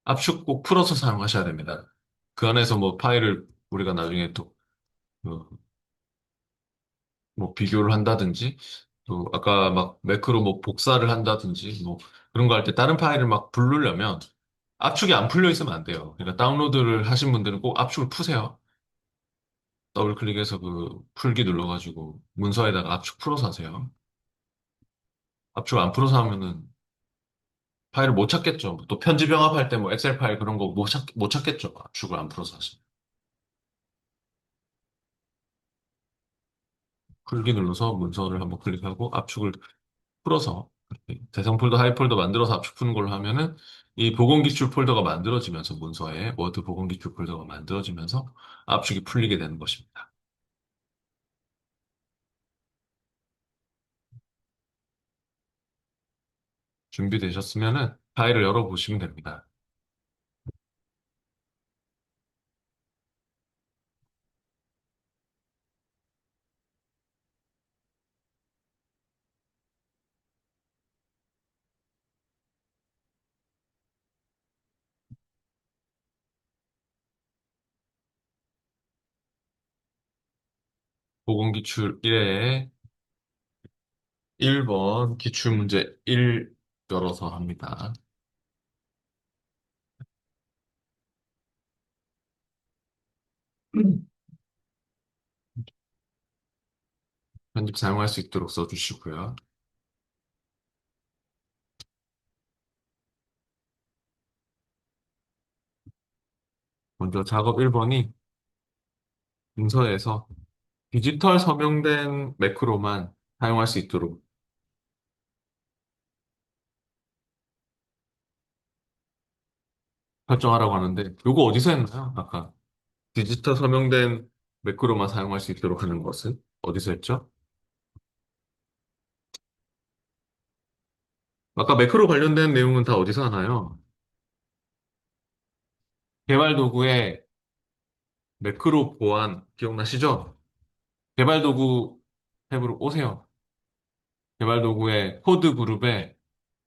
압축 꼭 풀어서 사용하셔야 됩니다. 그 안에서 뭐 파일을 우리가 나중에 또, 어, 뭐 비교를 한다든지, 또 아까 막 매크로 뭐 복사를 한다든지, 뭐 그런 거 할 때 다른 파일을 막 부르려면 압축이 안 풀려 있으면 안 돼요. 그러니까 다운로드를 하신 분들은 꼭 압축을 푸세요. 더블 클릭해서 그 풀기 눌러가지고 문서에다가 압축 풀어서 하세요. 압축 안 풀어서 하면은 파일을 못 찾겠죠. 또 편집 영업할 때 뭐 엑셀 파일 그런 거 못 찾겠죠. 압축을 안 풀어서 하시면. 풀기 눌러서 문서를 한번 클릭하고 압축을 풀어서 이렇게 대상 폴더, 하이 폴더 만들어서 압축 푸는 걸로 하면은 이 보건 기출 폴더가 만들어지면서 문서에 워드 보건 기출 폴더가 만들어지면서 압축이 풀리게 되는 것입니다. 준비되셨으면은 파일을 열어보시면 됩니다. 보건 기출 1에 1번 기출 문제 1 열어서 합니다. 편집 사용할 수 있도록 써주시고요. 먼저 작업 1번이 문서에서 디지털 서명된 매크로만 사용할 수 있도록 설정하라고 하는데, 요거 어디서 했나요? 아까 디지털 서명된 매크로만 사용할 수 있도록 하는 것은 어디서 했죠? 아까 매크로 관련된 내용은 다 어디서 하나요? 개발 도구에 매크로 보안 기억나시죠? 개발 도구 탭으로 오세요. 개발 도구의 코드 그룹에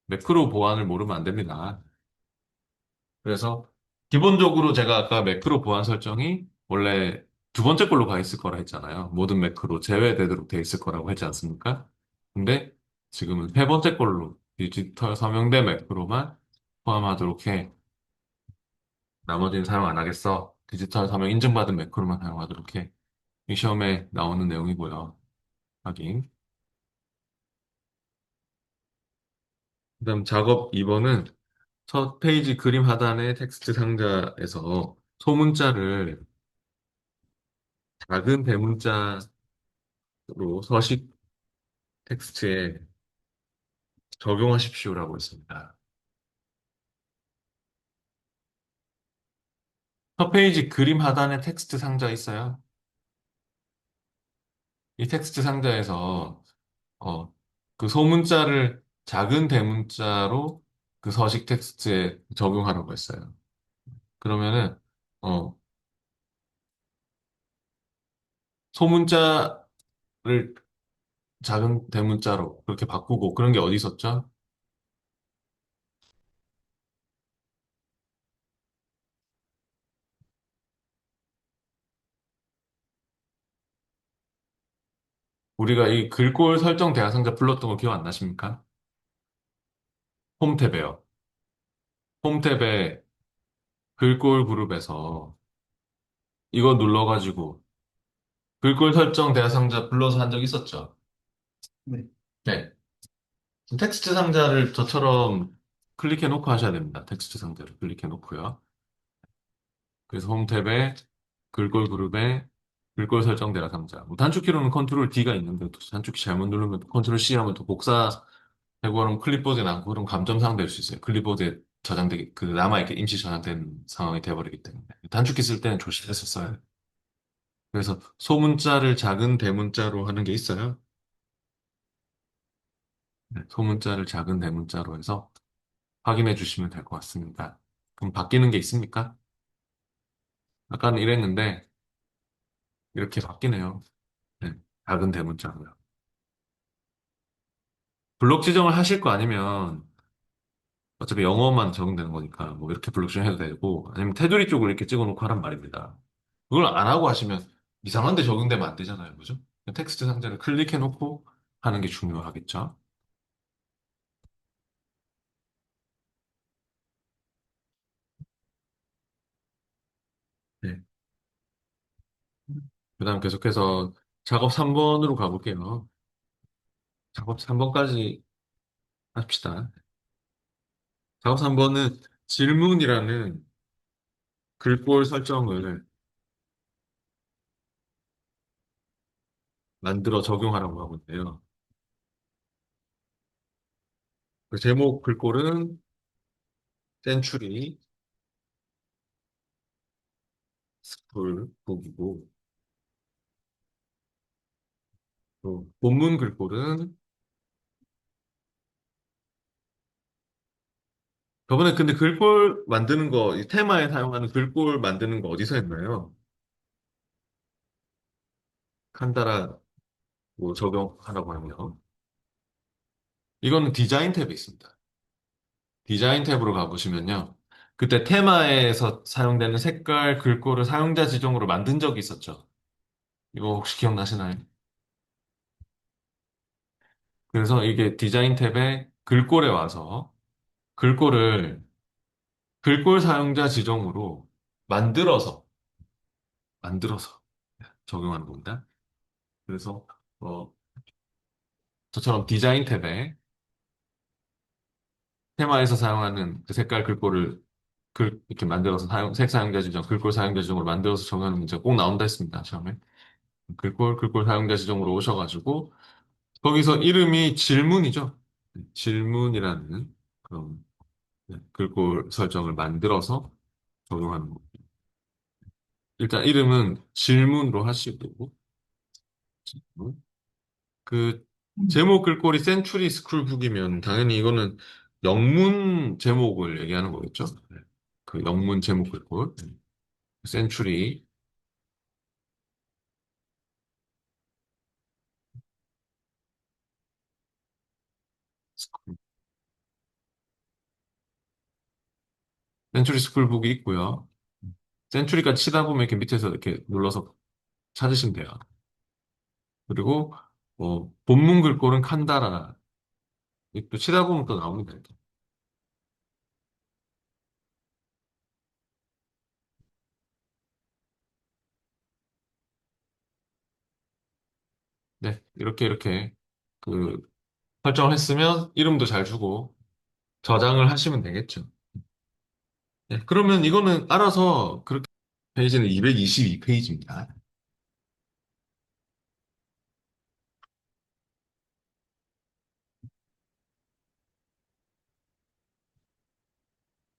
매크로 보안을 모르면 안 됩니다. 그래서 기본적으로 제가 아까 매크로 보안 설정이 원래 두 번째 걸로 가 있을 거라 했잖아요. 모든 매크로 제외되도록 돼 있을 거라고 했지 않습니까? 근데 지금은 세 번째 걸로 디지털 서명대 매크로만 포함하도록 해. 나머지는 사용 안 하겠어. 디지털 서명 인증받은 매크로만 사용하도록 해. 이 시험에 나오는 내용이고요. 확인. 그다음 작업 2번은 첫 페이지 그림 하단의 텍스트 상자에서 소문자를 작은 대문자로 서식 텍스트에 적용하십시오라고 했습니다. 첫 페이지 그림 하단에 텍스트 상자 있어요. 이 텍스트 상자에서 어, 그 소문자를 작은 대문자로 그 서식 텍스트에 적용하라고 했어요. 그러면은 어, 소문자를 작은 대문자로 그렇게 바꾸고 그런 게 어디 있었죠? 우리가 이 글꼴 설정 대화상자 불렀던 거 기억 안 나십니까? 홈 탭에요. 홈 탭에 글꼴 그룹에서 이거 눌러가지고 글꼴 설정 대화상자 불러서 한 적 있었죠? 네. 네. 텍스트 상자를 저처럼 클릭해 놓고 하셔야 됩니다. 텍스트 상자를 클릭해 놓고요. 그래서 홈 탭에 글꼴 그룹에 글꼴 설정 대화상자. 뭐 단축키로는 컨트롤 D가 있는데 또 단축키 잘못 누르면 또 컨트롤 C 하면 또 복사되고 그럼 클립보드에 남고 그럼 감점사항 될 수 있어요. 클립보드에 저장되기, 그 남아있게 임시 저장된 상황이 돼버리기 때문에. 단축키 쓸 때는 조심해서 써야 돼요. 그래서 소문자를 작은 대문자로 하는 게 있어요. 네, 소문자를 작은 대문자로 해서 확인해 주시면 될 것 같습니다. 그럼 바뀌는 게 있습니까? 아까는 이랬는데 이렇게 바뀌네요. 네, 작은 대문자로요. 블록 지정을 하실 거 아니면 어차피 영어만 적용되는 거니까 뭐 이렇게 블록칭 해도 되고 아니면 테두리 쪽을 이렇게 찍어놓고 하란 말입니다. 그걸 안 하고 하시면 이상한 데 적용되면 안 되잖아요. 그죠? 텍스트 상자를 클릭해놓고 하는 게 중요하겠죠? 네. 그다음 계속해서 작업 3번으로 가볼게요. 작업 3번까지 합시다. 작업 3번은 질문이라는 글꼴 설정을 만들어 적용하라고 하고 있는데요. 그 제목 글꼴은 센추리 스쿨북이고 또 본문 글꼴은 저번에 근데 글꼴 만드는 거, 이 테마에 사용하는 글꼴 만드는 거 어디서 했나요? 칸다라 뭐 적용하라고 하네요. 이거는 디자인 탭에 있습니다. 디자인 탭으로 가보시면요. 그때 테마에서 사용되는 색깔 글꼴을 사용자 지정으로 만든 적이 있었죠. 이거 혹시 기억나시나요? 그래서 이게 디자인 탭에 글꼴에 와서 글꼴을 글꼴 사용자 지정으로 만들어서 만들어서 적용하는 겁니다. 그래서 저처럼 디자인 탭에 테마에서 사용하는 그 색깔 글꼴을 이렇게 만들어서 색 사용자 지정, 글꼴 사용자 지정으로 만들어서 적용하는 문제가 꼭 나온다 했습니다. 처음에. 글꼴 사용자 지정으로 오셔가지고 거기서 이름이 질문이죠. 질문이라는 그런 글꼴 설정을 만들어서 적용하는 거. 일단 이름은 질문으로 하시고 그 제목 글꼴이 센추리 스쿨북이면 당연히 이거는 영문 제목을 얘기하는 거겠죠? 네. 그 영문 제목 글꼴 센추리 스쿨 센추리 스쿨북이 있고요. 센추리까지 치다 보면 이렇게 밑에서 이렇게 눌러서 찾으시면 돼요. 그리고 본문 글꼴은 칸다라 또 치다 보면 또 나옵니다. 이렇게. 네, 이렇게 그 설정을 했으면 이름도 잘 주고 저장을 하시면 되겠죠. 네, 그러면 이거는 알아서 그렇게 페이지는 222페이지입니다.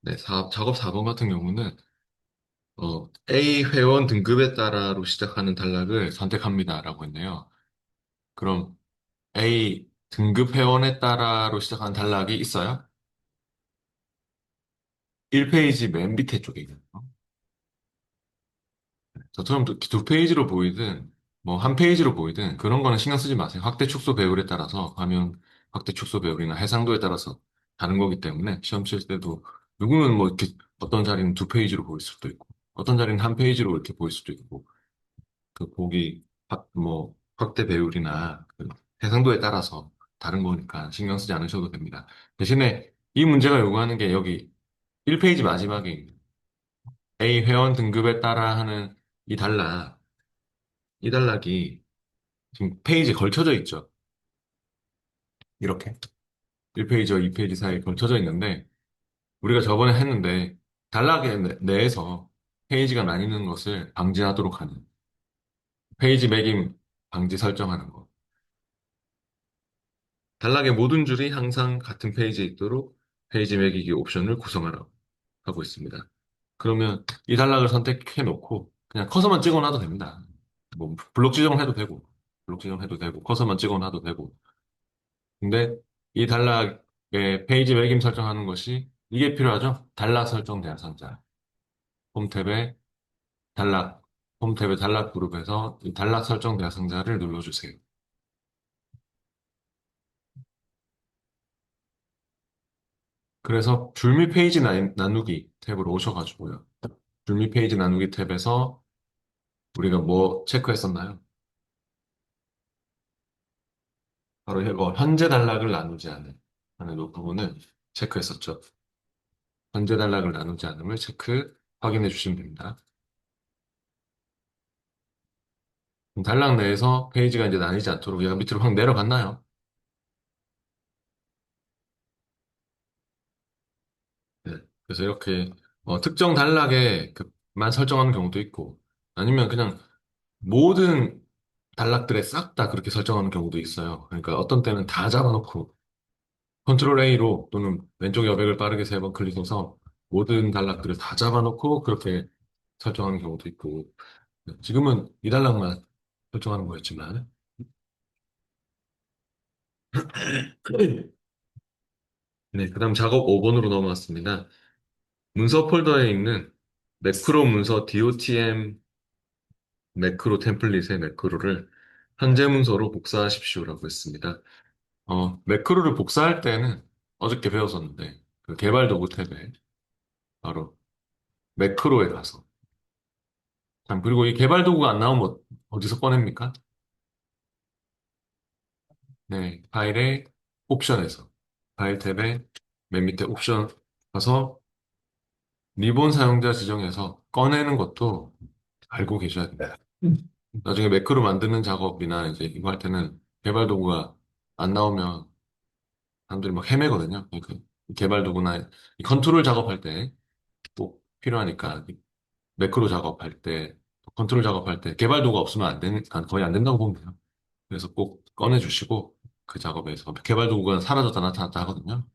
네, 작업 4번 같은 경우는 A 회원 등급에 따라로 시작하는 단락을 선택합니다라고 했네요. 그럼 A 등급 회원에 따라로 시작하는 단락이 있어요? 1페이지 맨 밑에 쪽에 있는 거. 저처럼 두 페이지로 보이든 뭐 한 페이지로 보이든 그런 거는 신경 쓰지 마세요. 확대 축소 배열에 따라서 화면 확대 축소 배열이나 해상도에 따라서 다른 거기 때문에 시험 칠 때도 누구는 뭐 이렇게 어떤 자리는 두 페이지로 보일 수도 있고 어떤 자리는 한 페이지로 이렇게 보일 수도 있고 그 보기 뭐 확대 배율이나 그 해상도에 따라서 다른 거니까 신경 쓰지 않으셔도 됩니다. 대신에 이 문제가 요구하는 게 여기 1페이지 마지막에 A 회원 등급에 따라 하는 이 단락, 이 단락이 지금 페이지에 걸쳐져 있죠. 이렇게 1페이지와 2페이지 사이에 걸쳐져 있는데 우리가 저번에 했는데 단락의 내에서 페이지가 나뉘는 것을 방지하도록 하는 페이지 매김 방지 설정하는 거. 단락의 모든 줄이 항상 같은 페이지에 있도록 페이지 매기기 옵션을 구성하라고 하고 있습니다. 그러면 이 단락을 선택해 놓고 그냥 커서만 찍어 놔도 됩니다. 뭐 블록 지정을 해도 되고 블록 지정해도 되고 커서만 찍어 놔도 되고 근데 이 단락의 페이지 매김 설정하는 것이 이게 필요하죠? 단락 설정 대상자 홈 탭에 단락 홈 탭의 단락 그룹에서 이 단락 설정 대상자를 눌러주세요. 그래서 줄미 페이지 나누기 탭으로 오셔가지고요. 줄미 페이지 나누기 탭에서 우리가 뭐 체크했었나요? 바로 이거 현재 단락을 나누지 않은 하는 이 부분을 체크했었죠. 현재 단락을 나누지 않음을 체크 확인해 주시면 됩니다. 단락 내에서 페이지가 이제 나뉘지 않도록 얘가 밑으로 확 내려갔나요? 네. 그래서 이렇게 특정 단락에 그만 설정하는 경우도 있고 아니면 그냥 모든 단락들에 싹 다 그렇게 설정하는 경우도 있어요. 그러니까 어떤 때는 다 잡아놓고 컨트롤 A로 또는 왼쪽 여백을 빠르게 세 번 클릭해서 모든 단락들을 다 잡아놓고 그렇게 설정하는 경우도 있고 지금은 이 단락만 설정하는 거였지만 네, 그다음 작업 5번으로 넘어왔습니다. 문서 폴더에 있는 매크로 문서 DOTM 매크로 템플릿의 매크로를 현재 문서로 복사하십시오라고 했습니다. 매크로를 복사할 때는 어저께 배웠었는데 그 개발 도구 탭에 바로 매크로에 가서 참, 그리고 이 개발 도구가 안 나오면 어디서 꺼냅니까? 네, 파일의 옵션에서 파일 탭에 맨 밑에 옵션 가서 리본 사용자 지정해서 꺼내는 것도 알고 계셔야 됩니다. 나중에 매크로 만드는 작업이나 이제 이거 할 때는 개발 도구가 안 나오면 사람들이 막 헤매거든요. 그러니까 이 개발 도구나 이 컨트롤 작업할 때 꼭 필요하니까 이 매크로 작업할 때 컨트롤 작업할 때 개발 도구가 없으면 거의 안 된다고 보면 돼요. 그래서 꼭 꺼내주시고 그 작업에서 개발 도구가 사라졌다 나타났다 하거든요.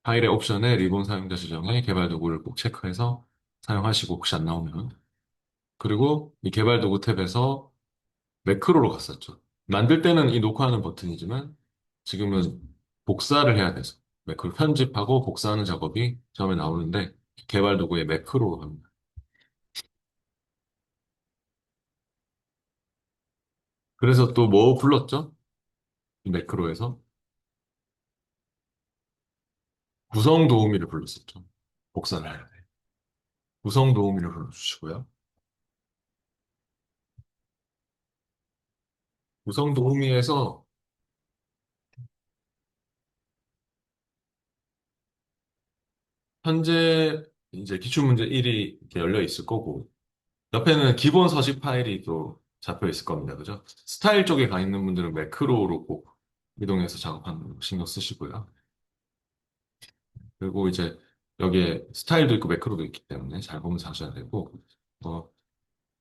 파일의 옵션에 리본 사용자 지정에 개발 도구를 꼭 체크해서 사용하시고 혹시 안 나오면 그리고 이 개발 도구 탭에서 매크로로 갔었죠. 만들 때는 이 녹화하는 버튼이지만 지금은 복사를 해야 돼서 매크로 편집하고 복사하는 작업이 처음에 나오는데 개발 도구에 매크로로 합니다. 그래서 또 뭐 불렀죠? 이 매크로에서 구성 도우미를 불렀었죠. 복사를 해야 돼. 구성 도우미를 불러주시고요. 구성 도우미에서 현재 이제 기출문제 1이 이렇게 열려 있을 거고 옆에는 기본 서식 파일이 또 잡혀 있을 겁니다. 그죠? 스타일 쪽에 가 있는 분들은 매크로로 꼭 이동해서 작업하는 거 신경 쓰시고요. 그리고 이제 여기에 스타일도 있고 매크로도 있기 때문에 잘 보면서 하셔야 되고 어,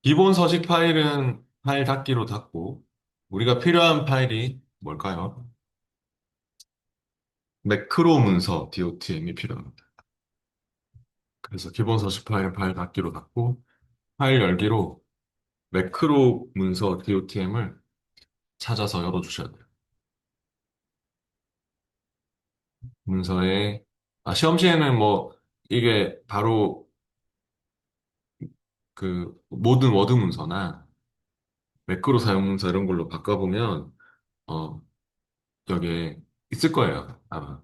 기본 서식 파일은 파일 닫기로 닫고 우리가 필요한 파일이 뭘까요? 매크로 문서 DOTM이 필요합니다. 그래서 기본 서식 파일 닫기로 닫고 파일 열기로 매크로 문서 DOTM을 찾아서 열어주셔야 돼요. 문서에, 시험 시에는 뭐, 이게 바로 그 모든 워드 문서나 매크로 사용 문서 이런 걸로 바꿔보면, 어, 여기에 있을 거예요. 아마.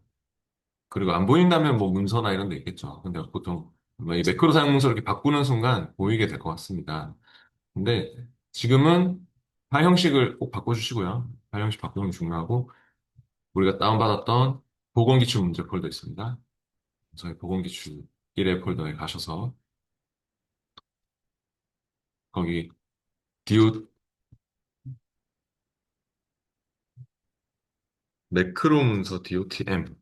그리고 안 보인다면 뭐 문서나 이런 데 있겠죠. 근데 보통 뭐이 매크로 사용 문서 이렇게 바꾸는 순간 보이게 될 것 같습니다. 근데 지금은 파일 형식을 꼭 바꿔주시고요. 파일 형식 바꾸는 게 중요하고, 우리가 다운받았던 보건기출 문제 폴더 있습니다. 저희 보건기출 1회 폴더에 가셔서 거기 디귿 매크로 문서 DOTM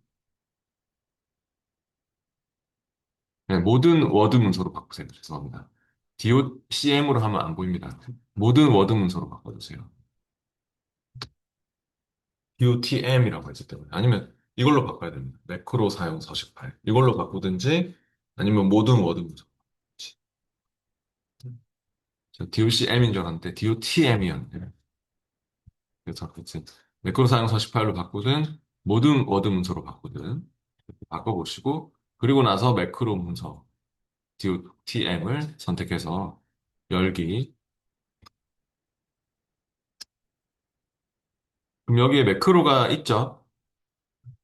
네, 모든 워드 문서로 바꾸세요. 죄송합니다. DOCM으로 하면 안 보입니다. 모든 워드 문서로 바꿔주세요. DOTM이라고 했기 때문에 아니면 이걸로 바꿔야 됩니다. 매크로 사용 서식 파일 이걸로 바꾸든지 아니면 모든 워드 문서 DOCM인 줄 알았는데 DOTM이었는데 그래서 하여튼 매크로 사용 서식 파일로 바꾸든 모든 워드 문서로 바꾸든 바꿔보시고 그리고 나서 매크로 문서 DOTM을 선택해서 열기. 그럼 여기에 매크로가 있죠?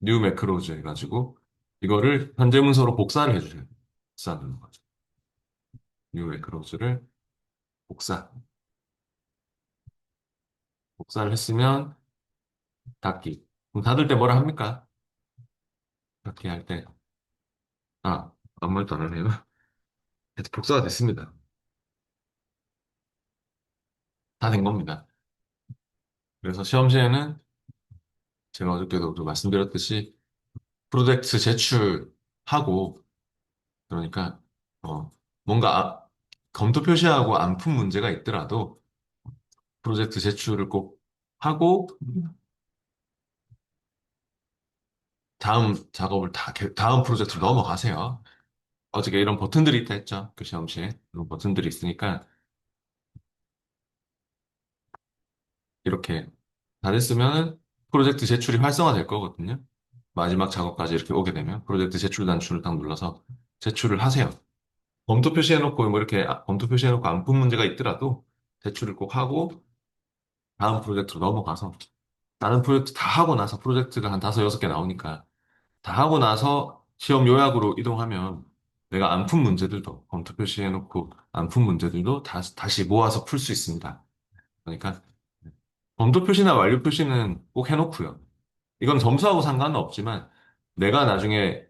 뉴 매크로즈 해가지고 이거를 현재 문서로 복사를 해주셔야 돼요. 복사하는 거죠. 뉴 매크로즈를 복사. 복사를 했으면 닫기. 그럼 닫을 때 뭐라 합니까? 닫기 할 때. 아, 아무 말도 안 하네요. 하여튼 복사가 됐습니다. 다 된 겁니다. 그래서 시험 시에는 제가 어저께도 좀 말씀드렸듯이 프로젝트 제출하고 그러니까 어, 뭔가 검토 표시하고 안 푼 문제가 있더라도 프로젝트 제출을 꼭 하고 다음 작업을 다음 프로젝트로 넘어가세요. 어저께 이런 버튼들이 있다 했죠. 그 시험 시에. 이런 버튼들이 있으니까 이렇게 다 됐으면 프로젝트 제출이 활성화될 거거든요. 마지막 작업까지 이렇게 오게 되면 프로젝트 제출 단추를 딱 눌러서 제출을 하세요. 검토 표시해놓고 뭐 이렇게 검토 표시해놓고 안 푼 문제가 있더라도 제출을 꼭 하고 다음 프로젝트로 넘어가서 다른 프로젝트 다 하고 나서 프로젝트가 한 다섯 여섯 개 나오니까 다 하고 나서 시험 요약으로 이동하면 내가 안 푼 문제들도 검토 표시해놓고 안 푼 문제들도 다시 모아서 풀 수 있습니다. 그러니까 검토 표시나 완료 표시는 꼭 해놓고요. 이건 점수하고 상관은 없지만 내가 나중에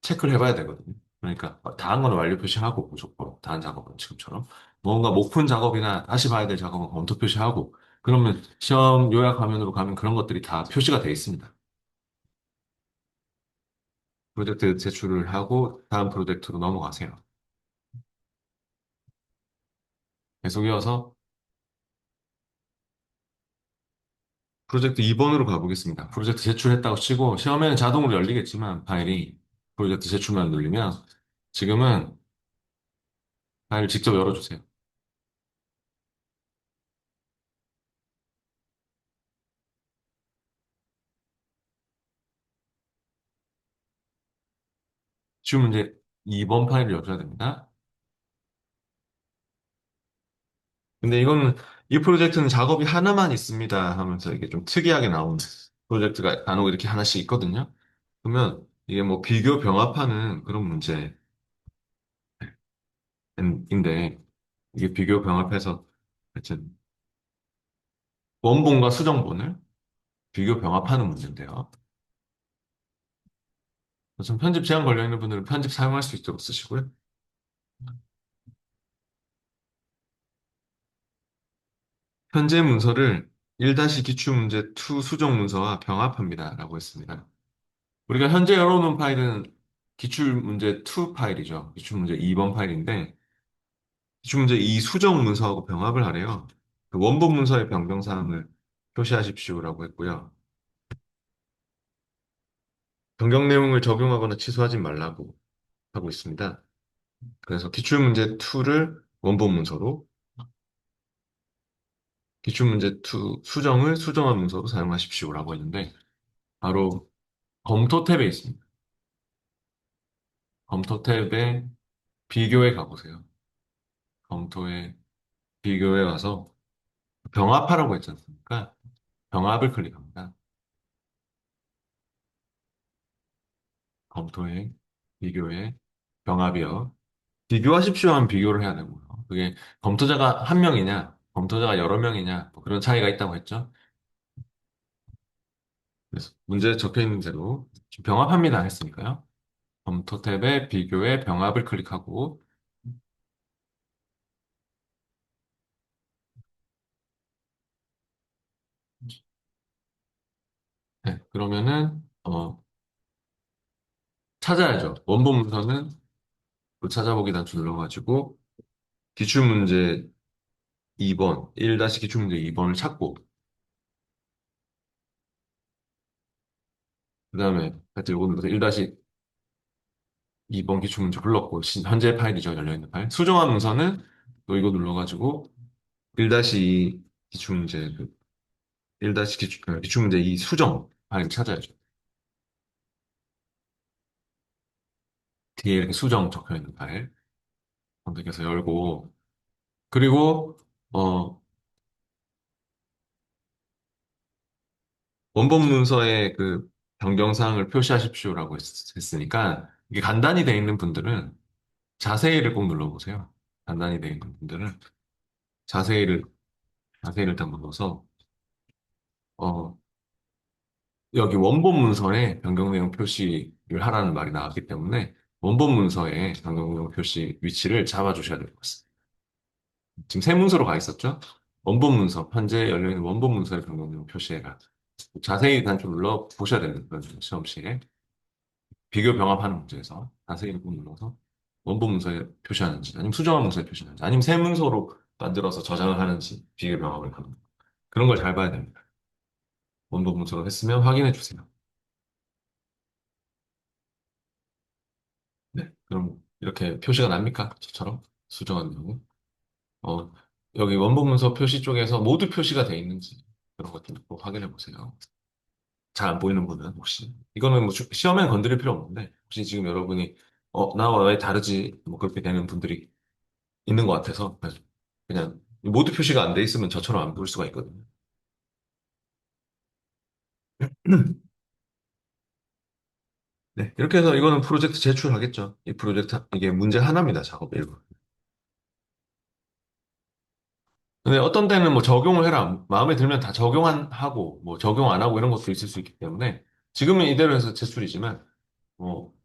체크를 해봐야 되거든요. 그러니까 다 한 거는 완료 표시하고 무조건 다 한 작업은 지금처럼 뭔가 못 푼 작업이나 다시 봐야 될 작업은 검토 표시하고 그러면 시험 요약 화면으로 가면 그런 것들이 다 표시가 돼 있습니다. 프로젝트 제출을 하고 다음 프로젝트로 넘어가세요. 계속 이어서 프로젝트 2번으로 가보겠습니다. 프로젝트 제출했다고 치고 시험에는 자동으로 열리겠지만 파일이 프로젝트 제출만 누르면 지금은 파일 직접 열어주세요. 쉬운 문제 2번 파일을 열어줘야 됩니다. 근데 이거는 이 프로젝트는 작업이 하나만 있습니다 하면서 이게 좀 특이하게 나오는 프로젝트가 간혹 이렇게 하나씩 있거든요. 그러면 이게 뭐 비교 병합하는 그런 문제인데 이게 비교 병합해서 하여튼 원본과 수정본을 비교 병합하는 문제인데요. 우선 편집 제한 걸려 있는 분들은 편집 사용할 수 있도록 쓰시고요. 현재 문서를 1-기출문제 2 수정 문서와 병합합니다. 라고 했습니다. 우리가 현재 열어놓은 파일은 기출문제 2 파일이죠. 기출문제 2번 파일인데, 기출문제 2 수정 문서하고 병합을 하래요. 그 원본 문서의 변경사항을 표시하십시오라고 했고요. 변경 내용을 적용하거나 취소하지 말라고 하고 있습니다. 그래서 기출문제 2를 원본 문서로, 기출문제 2 수정을 수정한 문서로 사용하십시오라고 했는데, 바로 검토 탭에 있습니다. 검토 탭에 비교에 가보세요. 검토에 비교에 가서 병합하라고 했지 않습니까? 병합을 클릭합니다. 검토에, 비교에, 병합이요. 비교하십시오 하면 비교를 해야 되고요. 그게 검토자가 한 명이냐, 검토자가 여러 명이냐, 뭐 그런 차이가 있다고 했죠. 그래서 문제에 적혀 있는 대로 지금 병합합니다 했으니까요. 검토 탭에 비교에 병합을 클릭하고, 네, 그러면은, 찾아야죠. 원본 문서는 그 찾아보기 단추 눌러가지고, 기출문제 2번, 1-기출문제 2번을 찾고, 그 다음에 하여튼 요거는 1-2번 기출문제 불렀고, 현재 파일이죠. 열려있는 파일. 수정한 문서는 또 이거 눌러가지고, 1-2 기출문제, 1-기출문제 2 수정 파일 찾아야죠. 뒤에 이렇게 수정 적혀있는 파일. 선택해서 열고, 그리고, 어, 원본 문서에 변경사항을 표시하십시오라고 했으니까 이게 간단히 돼 있는 분들은 자세히를 꼭 눌러보세요. 간단히 돼 있는 분들은 자세히를 자세히를 딱 눌러서 어, 여기 원본 문서에 변경 내용 표시를 하라는 말이 나왔기 때문에 원본 문서에 변경 내용 표시 위치를 잡아주셔야 될 것 같습니다. 지금 새 문서로 가 있었죠? 원본 문서, 현재 열려있는 원본 문서의 변경 내용 표시해라. 자세히 단추 눌러 보셔야 되는 그런 시험시에 비교 병합하는 문제에서 자세히 꼭 눌러서 원본 문서에 표시하는지 아니면 수정한 문서에 표시하는지 아니면 새 문서로 만들어서 저장을 하는지 비교 병합을 하는 거. 그런 걸 잘 봐야 됩니다. 원본 문서로 했으면 확인해 주세요. 네, 그럼 이렇게 표시가 납니까? 저처럼 수정한 내용. 어, 여기 원본 문서 표시 쪽에서 모두 표시가 돼 있는지 그런 것들 꼭 확인해 보세요. 잘 안 보이는 분은 혹시 이거는 뭐 시험에 건드릴 필요 없는데 혹시 지금 여러분이 나와 왜 다르지? 뭐 그렇게 되는 분들이 있는 것 같아서 그냥 모두 표시가 안 돼 있으면 저처럼 안 볼 수가 있거든요. 네, 이렇게 해서 이거는 프로젝트 제출하겠죠. 이 프로젝트 이게 문제 하나입니다. 작업 일부. 근데 어떤 때는 뭐 적용을 해라. 마음에 들면 다 적용하고, 뭐 적용 안 하고 이런 것도 있을 수 있기 때문에 지금은 이대로 해서 제출이지만,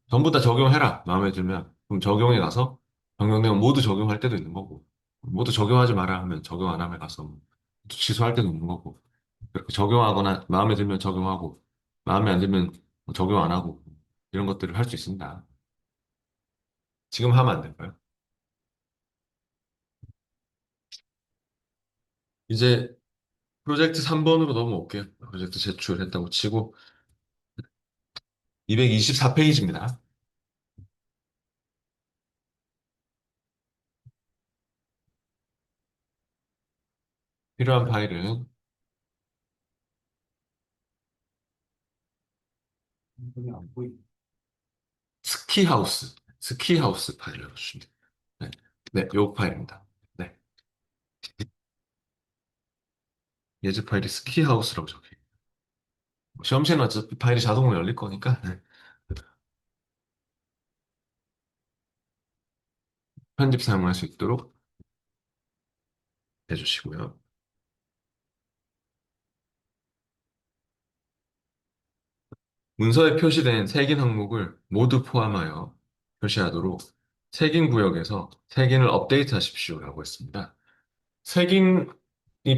전부 다 적용해라. 마음에 들면. 그럼 적용해 가서 변경 내용 모두 적용할 때도 있는 거고, 모두 적용하지 마라 하면 적용 안 하면 가서 뭐 취소할 때도 있는 거고, 그렇게 적용하거나 마음에 들면 적용하고, 마음에 안 들면 뭐 적용 안 하고, 이런 것들을 할 수 있습니다. 지금 하면 안 될까요? 이제 프로젝트 3번으로 넘어올게요. 프로젝트 제출했다고 치고, 224페이지입니다. 필요한 파일은 스키하우스 파일을 넣어주시면 됩니다. 네, 네, 요 파일입니다. 네, 예제 파일이 스키하우스라고 적혀요. 시험시에는 어차피 파일이 자동으로 열릴 거니까 네. 편집 사용할 수 있도록 해주시고요. 문서에 표시된 색인 항목을 모두 포함하여 표시하도록 색인 구역에서 색인을 업데이트하십시오라고 했습니다. 색인이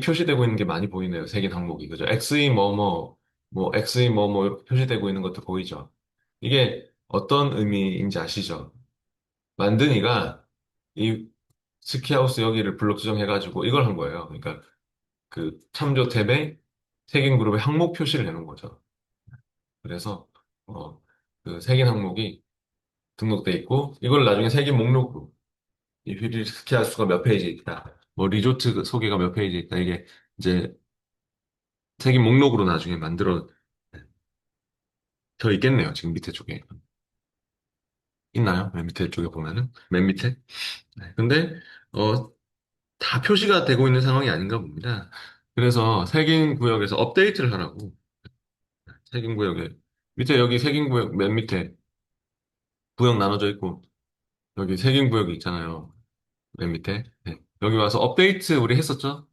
표시되고 있는 게 많이 보이네요. 색인 항목이. 그죠? XE 뭐뭐, 뭐 XE 뭐뭐 이렇게 표시되고 있는 것도 보이죠? 이게 어떤 의미인지 아시죠? 만든이가 이 스키하우스 여기를 블록 지정해가지고 이걸 한 거예요. 그러니까 그 참조 탭에 색인 그룹의 항목 표시를 해놓은 거죠. 그래서 그 색인 항목이 등록돼 있고 이걸 나중에 색인 목록으로 이 휘리 스키하우스가 몇 페이지에 있다. 뭐 리조트 소개가 몇 페이지에 있다. 이게 이제 색인 목록으로 나중에 만들어 져 있겠네요. 지금 밑에 쪽에 있나요? 맨 밑에 쪽에 보면은 맨 밑에. 네. 근데 어, 다 표시가 되고 있는 상황이 아닌가 봅니다. 그래서 색인 구역에서 업데이트를 하라고 색인 구역에 밑에 여기 색인 구역 맨 밑에 구역 나눠져 있고 여기 색인 구역이 있잖아요. 맨 밑에. 네. 여기 와서 업데이트 우리 했었죠?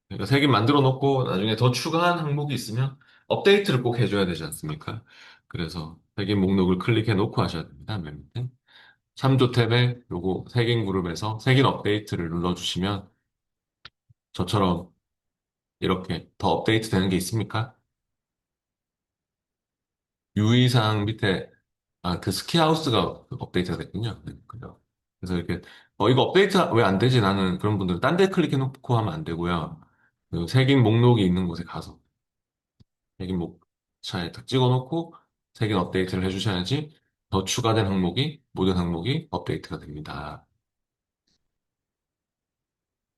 그러니까 색인 만들어 놓고 나중에 더 추가한 항목이 있으면 업데이트를 꼭 해줘야 되지 않습니까? 그래서 색인 목록을 클릭해 놓고 하셔야 됩니다. 맨 밑에. 3조 탭에 요거 색인 그룹에서 색인 업데이트를 눌러주시면 저처럼 이렇게 더 업데이트 되는 게 있습니까? 유의사항 밑에 그 스키하우스가 업데이트가 됐군요. 네, 그죠. 그래서 이렇게 이거 업데이트 왜 안 되지? 나는 그런 분들은 딴 데 클릭해 놓고 하면 안 되고요. 그 색인 목록이 있는 곳에 가서 색인 목차에 딱 찍어 놓고 색인 업데이트를 해주셔야지 더 추가된 항목이 모든 항목이 업데이트가 됩니다.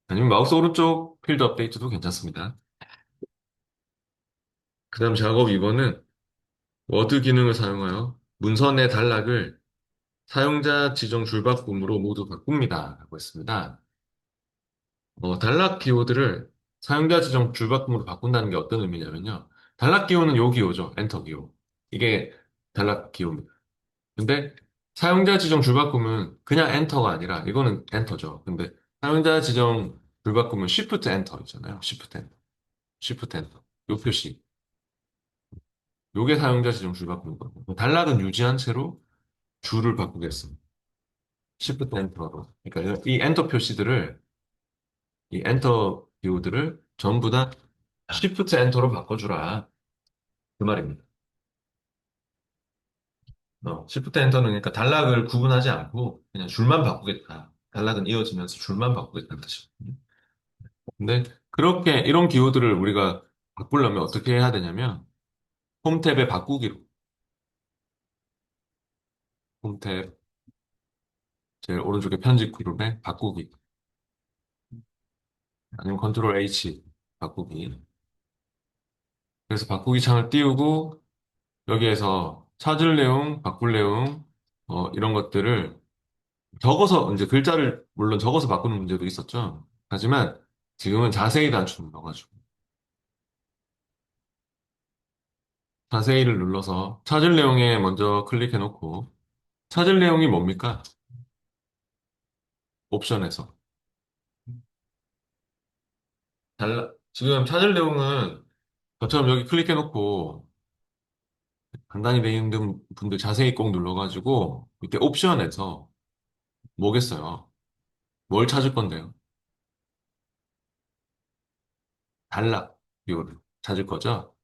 아니면 마우스 오른쪽 필드 업데이트도 괜찮습니다. 그다음 작업 2번은 워드 기능을 사용하여 문서 내 단락을 사용자 지정 줄바꿈으로 모두 바꿉니다. 라고 했습니다. 단락 키워드를 사용자 지정 줄바꿈으로 바꾼다는 게 어떤 의미냐면요. 단락 기호는 요 기호죠. 엔터 기호. 이게 단락 기호입니다. 근데 사용자 지정 줄바꿈은 그냥 엔터가 아니라 이거는 엔터죠. 근데 사용자 지정 줄바꿈은 Shift 엔터 있잖아요. Shift 엔터. Shift 엔터. 요 표시. 요게 사용자 지정 줄바꿈이거든요. 단락은 유지한 채로 줄을 바꾸겠습니다. Shift 엔터로. 그러니까 이 엔터 표시들을 이 엔터 기호들을 전부 다 Shift 엔터로 바꿔주라. 그 말입니다. Shift 엔터는 그러니까 단락을 구분하지 않고 그냥 줄만 바꾸겠다. 단락은 이어지면서 줄만 바꾸겠다는 뜻이거든요. 근데 그렇게 이런 기호들을 우리가 바꾸려면 어떻게 해야 되냐면 홈 탭에 바꾸기로 홈 탭 제일 오른쪽에 편집 그룹에 바꾸기 아니면 컨트롤 H 바꾸기. 그래서 바꾸기 창을 띄우고 여기에서 찾을 내용, 바꿀 내용 이런 것들을 적어서 이제 글자를 물론 적어서 바꾸는 문제도 있었죠. 하지만 지금은 자세히 단추를 넣어가지고 자세히를 눌러서 찾을 내용에 먼저 클릭해 놓고 찾을 내용이 뭡니까? 옵션에서 지금 찾을 내용은 저처럼 여기 클릭해 놓고 간단히 되어 있는 분들 자세히 꼭 눌러가지고 이때 옵션에서 뭐겠어요? 뭘 찾을 건데요? 단락 뷰를 찾을 거죠?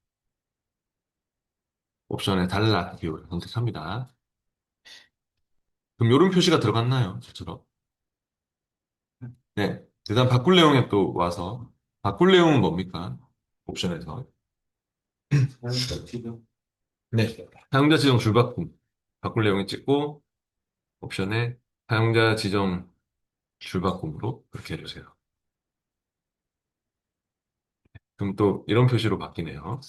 옵션에 단락 뷰를 선택합니다. 그럼 이런 표시가 들어갔나요? 저처럼. 네. 일단 바꿀 내용에 또 와서 바꿀 내용은 뭡니까? 옵션에서. 네. 사용자 지정 줄바꿈. 바꿀 내용에 찍고 옵션에 사용자 지정 줄바꿈으로 그렇게 해주세요. 그럼 또 이런 표시로 바뀌네요.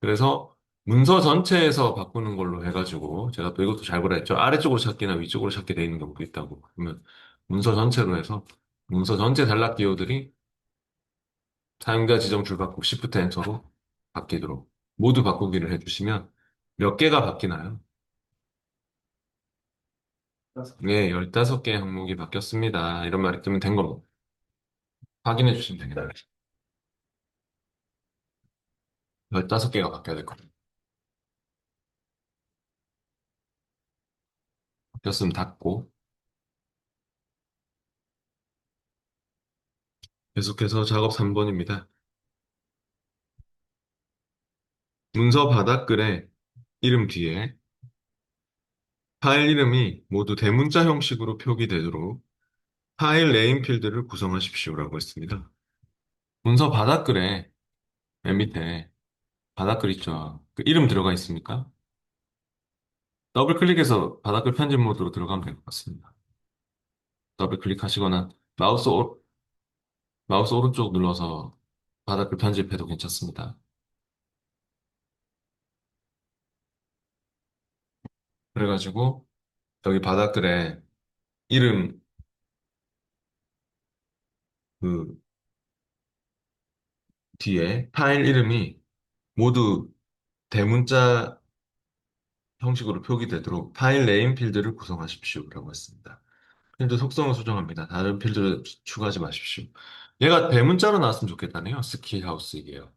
그래서 문서 전체에서 바꾸는 걸로 해가지고 제가 또 이것도 잘 보라 했죠. 아래쪽으로 찾기나 위쪽으로 찾게 돼 있는 경우도 있다고. 그러면 문서 전체로 해서 문서 전체 단락 기호들이 사용자 지정 줄바꿈 Shift 엔터로 바뀌도록 모두 바꾸기를 해주시면 몇 개가 바뀌나요? 네, 15개 항목이 바뀌었습니다. 이런 말이 뜨면 된 겁니다. 확인해 주시면 됩니다. 15개가 바뀌어야 될 겁니다. 바뀌었으면 닫고 계속해서 작업 3번입니다. 문서 바닥글의 이름 뒤에 파일 이름이 모두 대문자 형식으로 표기되도록 파일 네임 필드를 구성하십시오라고 했습니다. 문서 바닥글에 맨 밑에 바닥글 있죠. 그 이름 들어가 있습니까? 더블 클릭해서 바닥글 편집 모드로 들어가면 될 것 같습니다. 더블 클릭하시거나 마우스 오른쪽 눌러서 바닥글 편집해도 괜찮습니다. 그래가지고 여기 바닥글에 이름 그 뒤에 파일 이름이 모두 대문자 형식으로 표기되도록 파일 네임 필드를 구성하십시오라고 했습니다. 필드 속성을 수정합니다. 다른 필드를 추가하지 마십시오. 얘가 대문자로 나왔으면 좋겠다네요. 스키하우스 이게요.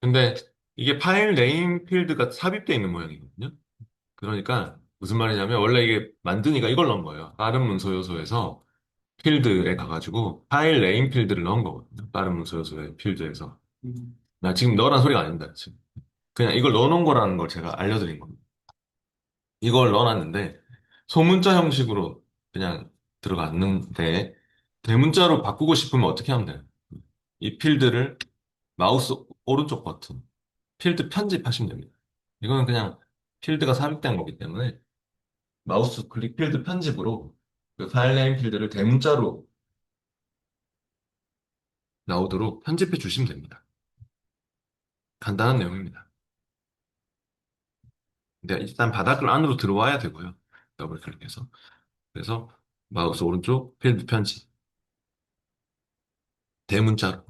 근데 이게 파일 네임 필드가 삽입되어 있는 모양이거든요. 그러니까 무슨 말이냐면 원래 이게 만드니까 이걸 넣은 거예요. 다른 문서 요소에서 필드에 가가지고 파일 네임 필드를 넣은 거거든요. 다른 문서 요소의 필드에서. 나 지금 넣으란 소리가 아닙니다. 지금. 그냥 이걸 넣어놓은 거라는 걸 제가 알려드린 겁니다. 이걸 넣어놨는데 소문자 형식으로 그냥 들어갔는데 대문자로 바꾸고 싶으면 어떻게 하면 돼요? 이 필드를 마우스 오른쪽 버튼 필드 편집하시면 됩니다. 이거는 그냥 필드가 삽입된 거기 때문에 마우스 클릭 필드 편집으로 그 파일 네임 필드를 대문자로 나오도록 편집해 주시면 됩니다. 간단한 내용입니다. 근데 일단 바닥을 안으로 들어와야 되고요. 더블 클릭해서. 그래서 마우스 오른쪽 필드 편집 대문자로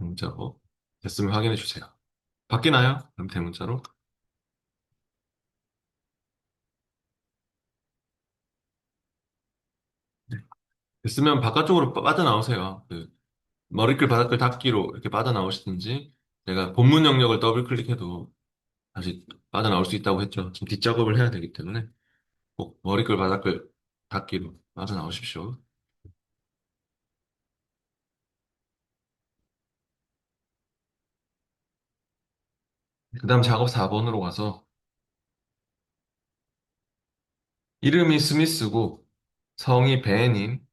대문자로. 됐으면 확인해 주세요. 바뀌나요? 그럼 대문자로. 네. 됐으면 바깥쪽으로 빠져나오세요. 머리글 바닥글 닫기로 이렇게 빠져나오시든지, 제가 본문 영역을 더블 클릭해도 다시 빠져나올 수 있다고 했죠. 지금 뒷작업을 해야 되기 때문에 꼭 머리글 바닥글 닫기로 빠져나오십시오. 그 다음 작업 4번으로 가서 이름이 스미스고 성이 벤인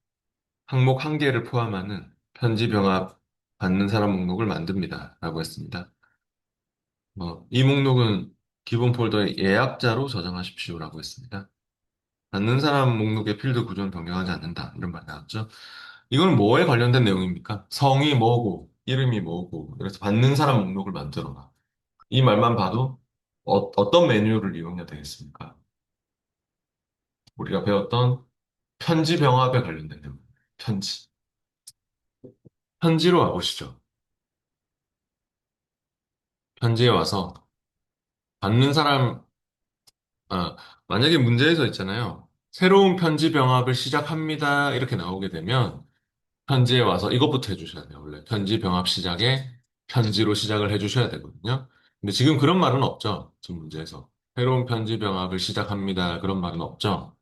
항목 한 개를 포함하는 편지 병합 받는 사람 목록을 만듭니다. 라고 했습니다. 이 목록은 기본 폴더에 예약자로 저장하십시오라고 했습니다. 받는 사람 목록의 필드 구조는 변경하지 않는다. 이런 말 나왔죠. 이건 뭐에 관련된 내용입니까? 성이 뭐고, 이름이 뭐고, 그래서 받는 사람 목록을 만들어라. 이 말만 봐도 어떤 매뉴얼을 이용해야 되겠습니까? 우리가 배웠던 편지 병합에 관련된 내용. 편지. 편지로 와보시죠. 편지에 와서 받는 사람, 아, 만약에 문제에서 있잖아요. 새로운 편지 병합을 시작합니다. 이렇게 나오게 되면 편지에 와서 이것부터 해주셔야 돼요. 원래 편지 병합 시작에 편지로 시작을 해주셔야 되거든요. 근데 지금 그런 말은 없죠. 지금 문제에서. 새로운 편지 병합을 시작합니다. 그런 말은 없죠.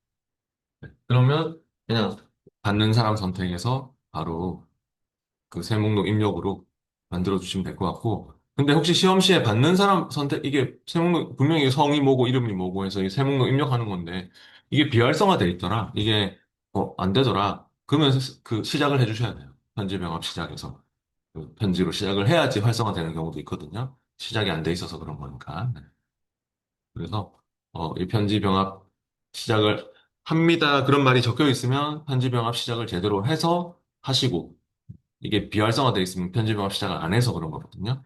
네. 그러면 그냥 받는 사람 선택해서 바로 그 새 목록 입력으로 만들어 주시면 될 것 같고. 근데 혹시 시험 시에 받는 사람 선택, 이게 새 목록, 분명히 성이 뭐고 이름이 뭐고 해서 이 새 목록 입력하는 건데, 이게 비활성화 돼 있더라. 이게, 안 되더라. 그러면 그 시작을 해주셔야 돼요. 편지 병합 시작에서. 그 편지로 시작을 해야지 활성화되는 경우도 있거든요. 시작이 안 돼 있어서 그런 거니까. 네. 그래서, 이 편지 병합 시작을 합니다. 그런 말이 적혀 있으면 편지 병합 시작을 제대로 해서 하시고, 이게 비활성화돼 있으면 편집을 시작을 안 해서 그런 거거든요.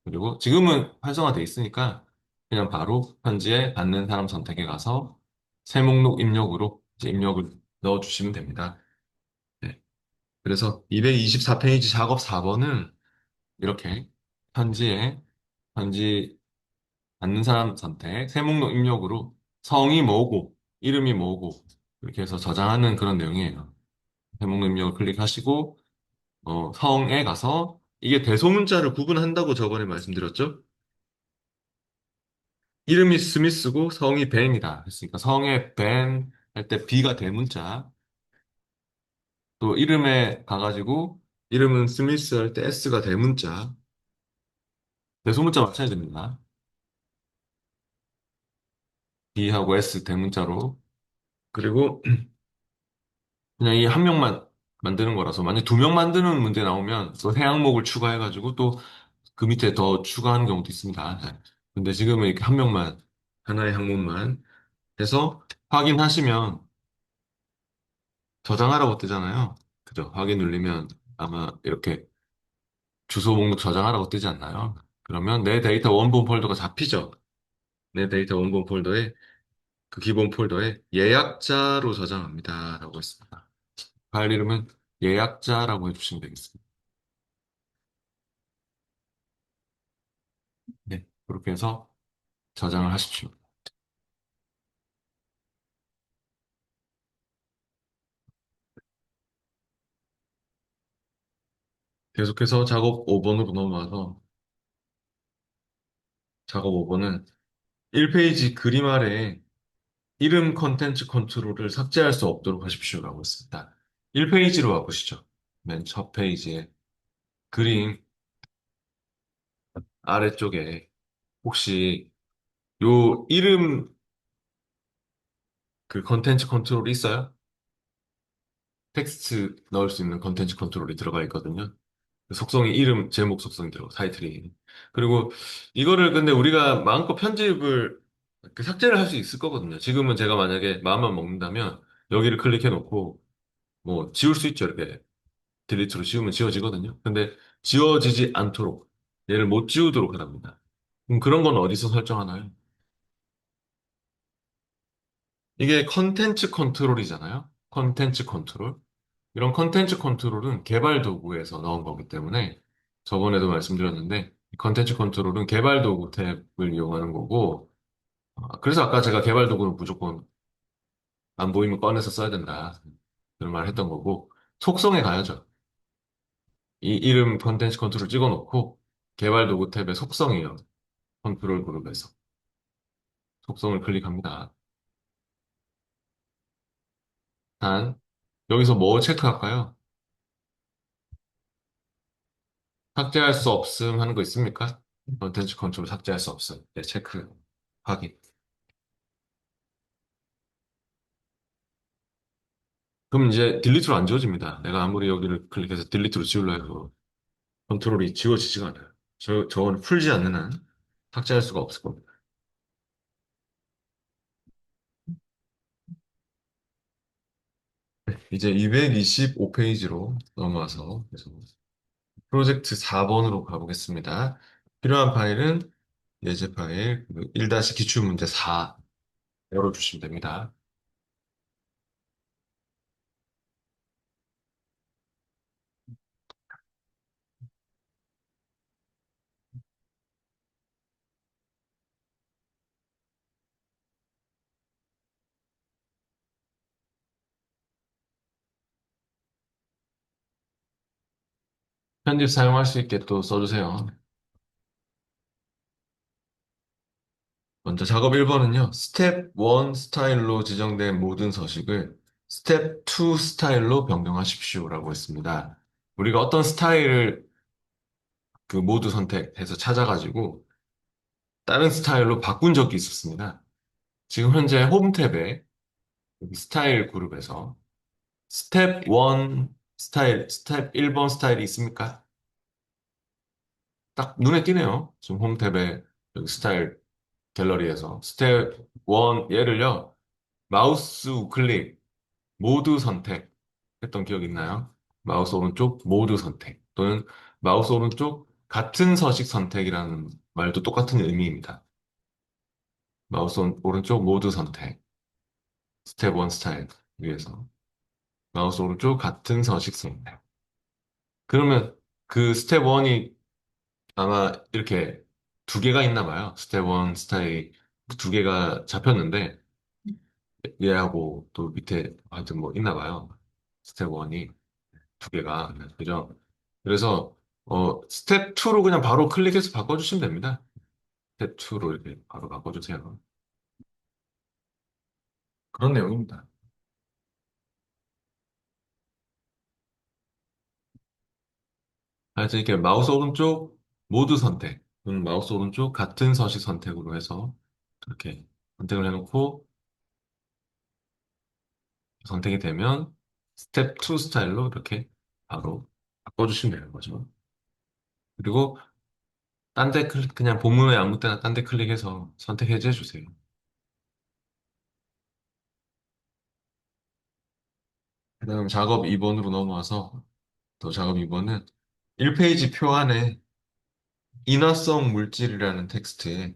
그리고 지금은 활성화돼 있으니까 그냥 바로 편지에 받는 사람 선택에 가서 새 목록 입력으로 이제 입력을 넣어주시면 됩니다. 네. 그래서 224페이지 작업 4번은 이렇게 편지에 편지 받는 사람 선택, 새 목록 입력으로 성이 뭐고 이름이 뭐고 이렇게 해서 저장하는 그런 내용이에요. 새 목록 입력을 클릭하시고 성에 가서 이게 대소문자를 구분한다고 저번에 말씀드렸죠? 이름이 스미스고 성이 벤이다 했으니까 성에 벤 할 때 B가 대문자, 또 이름에 가가지고 이름은 스미스 할 때 S가 대문자, 대소문자 맞춰야 됩니다. B하고 S 대문자로. 그리고 그냥 이 한 명만 만드는 거라서 만약 두 명 만드는 문제 나오면 또 새 항목을 추가해가지고 또 그 밑에 더 추가하는 경우도 있습니다. 네. 근데 지금은 이렇게 한 명만, 하나의 항목만 해서 확인하시면 저장하라고 뜨잖아요. 그죠? 확인 누르면 아마 이렇게 주소 목록 저장하라고 뜨지 않나요? 그러면 내 데이터 원본 폴더가 잡히죠? 내 데이터 원본 폴더에 그 기본 폴더에 예약자로 저장합니다. 라고 했습니다. 파일 이름은 예약자라고 해주시면 되겠습니다. 네. 그렇게 해서 저장을 하십시오. 계속해서 작업 5번으로 넘어와서 작업 5번은 1페이지 그림 아래 이름 컨텐츠 컨트롤을 삭제할 수 없도록 하십시오라고 했습니다. 1페이지로 와보시죠. 맨 첫 페이지에 그림 아래쪽에 혹시 요 이름 그 컨텐츠 컨트롤이 있어요? 텍스트 넣을 수 있는 컨텐츠 컨트롤이 들어가 있거든요. 그 속성이 이름, 제목 속성이 들어가, 타이틀이. 그리고 이거를 근데 우리가 마음껏 편집을 삭제를 할 수 있을 거거든요. 지금은 제가 만약에 마음만 먹는다면 여기를 클릭해 놓고 뭐 지울 수 있죠. 이렇게 딜리트로 지우면 지워지거든요. 근데 지워지지 않도록 얘를 못 지우도록 하랍니다. 그럼 그런 건 어디서 설정하나요? 이게 컨텐츠 컨트롤이잖아요. 컨텐츠 컨트롤. 이런 컨텐츠 컨트롤은 개발 도구에서 넣은 거기 때문에 저번에도 말씀드렸는데, 컨텐츠 컨트롤은 개발 도구 탭을 이용하는 거고, 그래서 아까 제가 개발 도구는 무조건 안 보이면 꺼내서 써야 된다. 그런 말 했던 거고, 속성에 가야죠. 이 이름 컨텐츠 컨트롤 찍어놓고, 개발 도구 탭의 속성이요. 컨트롤 그룹에서. 속성을 클릭합니다. 단, 여기서 뭐 체크할까요? 삭제할 수 없음 하는 거 있습니까? 컨텐츠 컨트롤 삭제할 수 없음. 네, 체크. 확인. 그럼 이제 딜리트로 안 지워집니다. 내가 아무리 여기를 클릭해서 딜리트로 지우려 해도 컨트롤이 지워지지가 않아요. 저건 풀지 않는 한 삭제할 수가 없을 겁니다. 이제 225페이지로 넘어와서 그래서 프로젝트 4번으로 가보겠습니다. 필요한 파일은 예제 파일 1-기출문제 4 열어주시면 됩니다. 편집 사용할 수 있게 또 써주세요. 먼저 작업 1번은요. 스텝 1 스타일로 지정된 모든 서식을 스텝 2 스타일로 변경하십시오라고 했습니다. 우리가 어떤 스타일을 그 모두 선택해서 찾아가지고 다른 스타일로 바꾼 적이 있었습니다. 지금 현재 홈 탭에 여기 스타일 그룹에서 스텝 1 스타일, 스텝 1번 스타일이 있습니까? 딱 눈에 띄네요. 지금 홈 탭에 여기 스타일 갤러리에서 스텝 1 얘를요. 마우스 우클릭 모두 선택 했던 기억 있나요? 마우스 오른쪽 모두 선택 또는 마우스 오른쪽 같은 서식 선택이라는 말도 똑같은 의미입니다. 마우스 오른쪽 모두 선택 스텝 1 스타일 위에서 마우스 오른쪽 같은 서식 선택. 그러면 그 스텝 1이 아마 이렇게 두 개가 있나 봐요. 스텝 1 스타일이 두 개가 잡혔는데 얘하고 또 밑에 하여튼 뭐 있나 봐요. 스텝 1이 두 개가 그죠? 그래서 스텝 2로 그냥 바로 클릭해서 바꿔주시면 됩니다. 스텝 2로 이렇게 바로 바꿔주세요. 그런 내용입니다. 그래서 이렇게 마우스 오른쪽 모두 선택, 마우스 오른쪽 같은 서식 선택으로 해서 이렇게 선택을 해놓고 선택이 되면 스텝 2 스타일로 이렇게 바로 바꿔주시면 되는 거죠. 그리고 딴 데 클릭, 그냥 본문에 아무 때나 딴 데 클릭해서 선택 해제해 주세요. 그다음 작업 2번으로 넘어와서 또 작업 2번은 1페이지 표 안에 인화성 물질이라는 텍스트에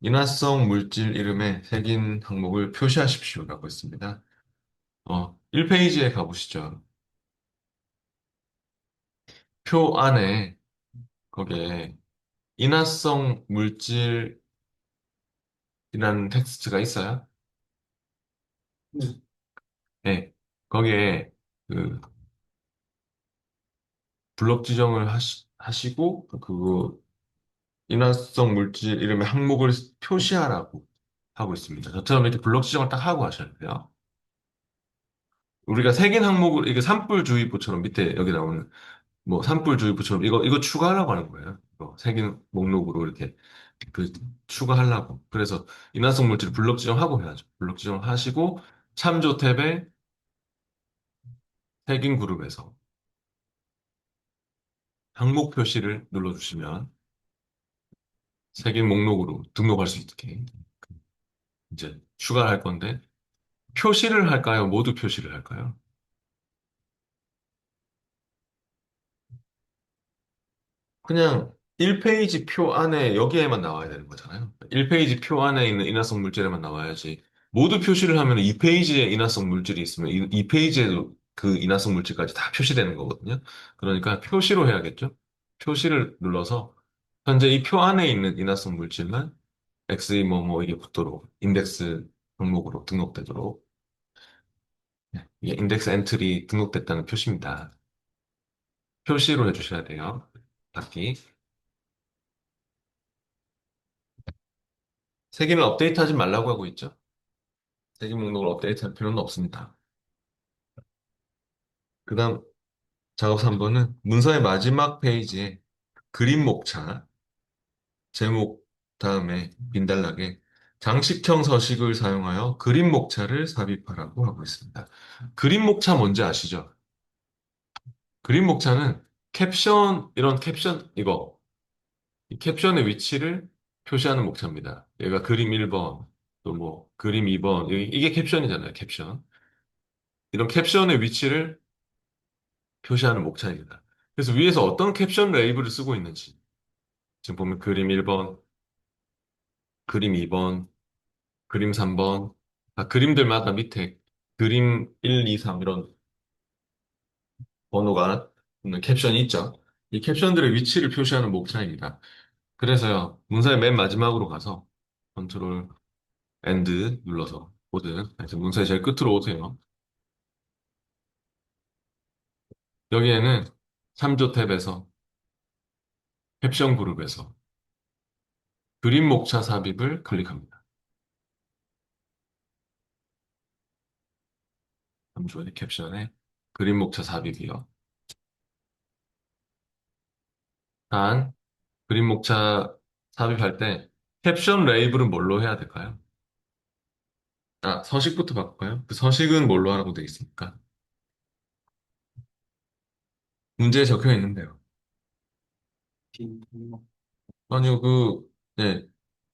인화성 물질 이름의 색인 항목을 표시하십시오라고 했습니다. 1페이지에 가보시죠. 표 안에 거기에 인화성 물질이라는 텍스트가 있어요. 네. 거기에 그 블록 지정을 하시고 그 인화성 물질 이름의 항목을 표시하라고 하고 있습니다. 저처럼 이렇게 블록 지정을 딱 하고 하셔야 돼요. 우리가 색인 항목을 이게 산불주의보처럼 밑에 여기 나오는 뭐 산불주의보처럼 이거 추가하려고 하는 거예요. 색인 목록으로 이렇게 그 추가하려고. 그래서 인화성 물질 블록 지정하고 해야죠. 블록 지정하시고 참조 탭에 색인 그룹에서 항목 표시를 눌러주시면 색인 목록으로 등록할 수 있게 이제 추가를 할 건데 표시를 할까요? 모두 표시를 할까요? 그냥 1페이지 표 안에 여기에만 나와야 되는 거잖아요. 1페이지 표 안에 있는 인화성 물질에만 나와야지. 모두 표시를 하면 2페이지에 인화성 물질이 있으면 2페이지에도 그 인화성 물질까지 다 표시되는 거거든요. 그러니까 표시로 해야겠죠? 표시를 눌러서 현재 이 표 안에 있는 인화성 물질만 XE 뭐뭐 이게 붙도록 인덱스 항목으로 등록되도록 이게 인덱스 엔트리 등록됐다는 표시입니다. 표시로 해주셔야 돼요. 닫기. 세기는 업데이트하지 말라고 하고 있죠. 세기 목록을 업데이트할 필요는 없습니다. 그다음 작업 3번은 문서의 마지막 페이지에 그림 목차 제목 다음에 빈달락에 장식형 서식을 사용하여 그림 목차를 삽입하라고 하고 있습니다. 그림 목차 뭔지 아시죠? 그림 목차는 캡션, 이런 캡션, 이 캡션의 위치를 표시하는 목차입니다. 얘가 그림 1번, 또 뭐, 그림 2번, 이게 캡션이잖아요, 캡션. 이런 캡션의 위치를 표시하는 목차입니다. 그래서 위에서 어떤 캡션 레이블을 쓰고 있는지, 지금 보면 그림 1번, 그림 2번, 그림 3번, 그림들마다 밑에 그림 1, 2, 3 이런 번호가 있는 캡션이 있죠. 이 캡션들의 위치를 표시하는 목차입니다. 그래서요, 문서의 맨 마지막으로 가서 컨트롤 엔드 눌러서 보든, 그래서 문서의 제일 끝으로 오세요. 여기에는 3조 탭에서 캡션 그룹에서 그림 목차 삽입을 클릭합니다. 3조의 캡션에 그림 목차 삽입이요. 단, 그림 목차 삽입할 때 캡션 레이블은 뭘로 해야 될까요? 서식부터 바꿀까요? 그 서식은 뭘로 하라고 되어 있습니까? 문제에 적혀 있는데요. 아니요, 네.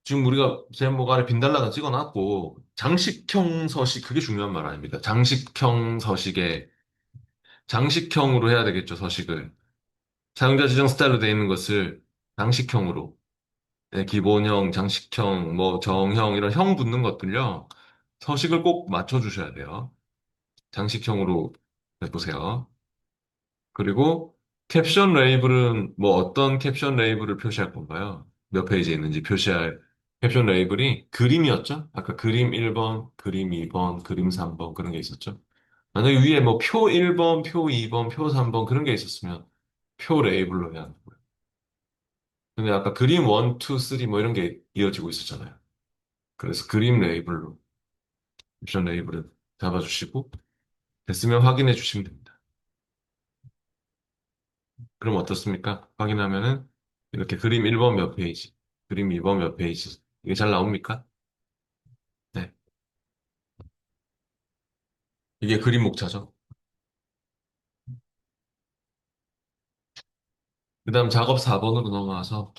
지금 우리가 제목 아래 빈달락은 찍어놨고, 장식형 서식, 그게 중요한 말 아닙니다. 장식형 서식에, 장식형으로 해야 되겠죠, 서식을. 사용자 지정 스타일로 되어 있는 것을 장식형으로, 네, 기본형, 장식형, 뭐, 정형, 이런 형 붙는 것들요, 서식을 꼭 맞춰주셔야 돼요. 장식형으로 해보세요. 그리고 캡션 레이블은 뭐 어떤 캡션 레이블을 표시할 건가요? 몇 페이지에 있는지 표시할 캡션 레이블이 그림이었죠? 아까 그림 1번, 그림 2번, 그림 3번 그런 게 있었죠? 만약에 위에 뭐 표 1번, 표 2번, 표 3번 그런 게 있었으면 표 레이블로 해야 하는 거예요. 근데 아까 그림 1, 2, 3 뭐 이런 게 이어지고 있었잖아요. 그래서 그림 레이블로 캡션 레이블을 잡아주시고 됐으면 확인해 주시면 됩니다. 그럼 어떻습니까? 확인하면은 이렇게 그림 1번 몇 페이지, 그림 2번 몇 페이지. 이게 잘 나옵니까? 네. 이게 그림 목차죠. 그 다음 작업 4번으로 넘어와서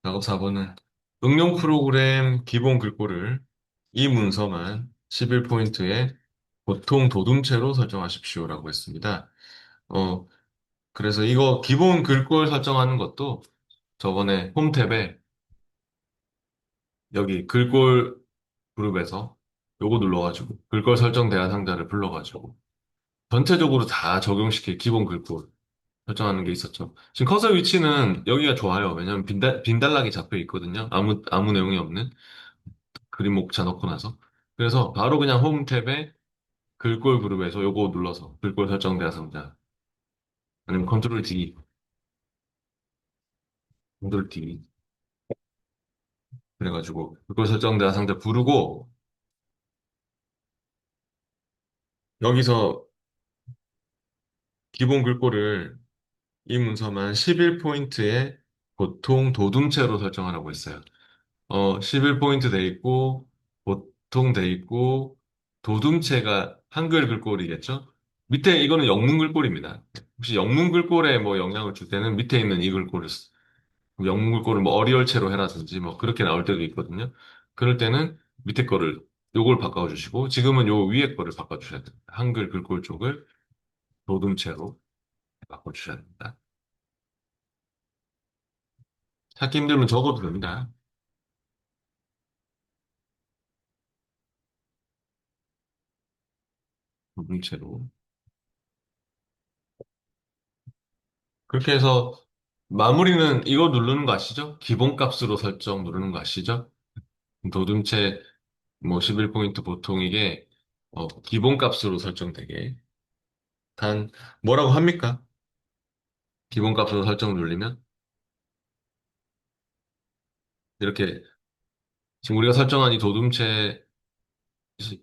작업 4번은 응용 프로그램 기본 글꼴을 이 문서만 11포인트에 보통 도둠체로 설정하십시오라고 했습니다. 어, 그래서 이거 기본 글꼴 설정하는 것도 저번에 홈 탭에 여기 글꼴 그룹에서 요거 눌러가지고 글꼴 설정 대화 상자를 불러가지고 전체적으로 다 적용시킬 기본 글꼴 설정하는 게 있었죠. 지금 커서 위치는 여기가 좋아요. 왜냐면 빈달락이 잡혀 있거든요. 아무 내용이 없는 그림 목차 넣고 나서. 그래서 바로 그냥 홈 탭에 글꼴 그룹에서 요거 눌러서 글꼴 설정 대화 상자 아니면 컨트롤 D 그래가지고 글꼴 설정 대화 상자 부르고 여기서 기본 글꼴을 이 문서만 11포인트에 보통 도둠체로 설정하라고 했어요. 11포인트 돼 있고, 보통 돼 있고, 도둠체가 한글 글꼴이겠죠? 밑에 이거는 영문 글꼴입니다. 혹시 영문 글꼴에 뭐 영향을 줄 때는 밑에 있는 이 글꼴을, 영문 글꼴을 뭐 어리얼체로 해라든지 뭐 그렇게 나올 때도 있거든요. 그럴 때는 밑에 거를, 요걸 바꿔주시고, 지금은 요 위에 거를 바꿔주셔야 됩니다. 한글 글꼴 쪽을 도둠체로 바꿔주셔야 됩니다. 찾기 힘들면 적어도 됩니다. 도둠체로. 그렇게 해서 마무리는 이거 누르는 거 아시죠? 기본값으로 설정 누르는 거 아시죠? 도둠체 뭐 11포인트 보통 이게 기본값으로 설정되게. 단 뭐라고 합니까? 기본값으로 설정 누르면 이렇게 지금 우리가 설정한 이 도둠체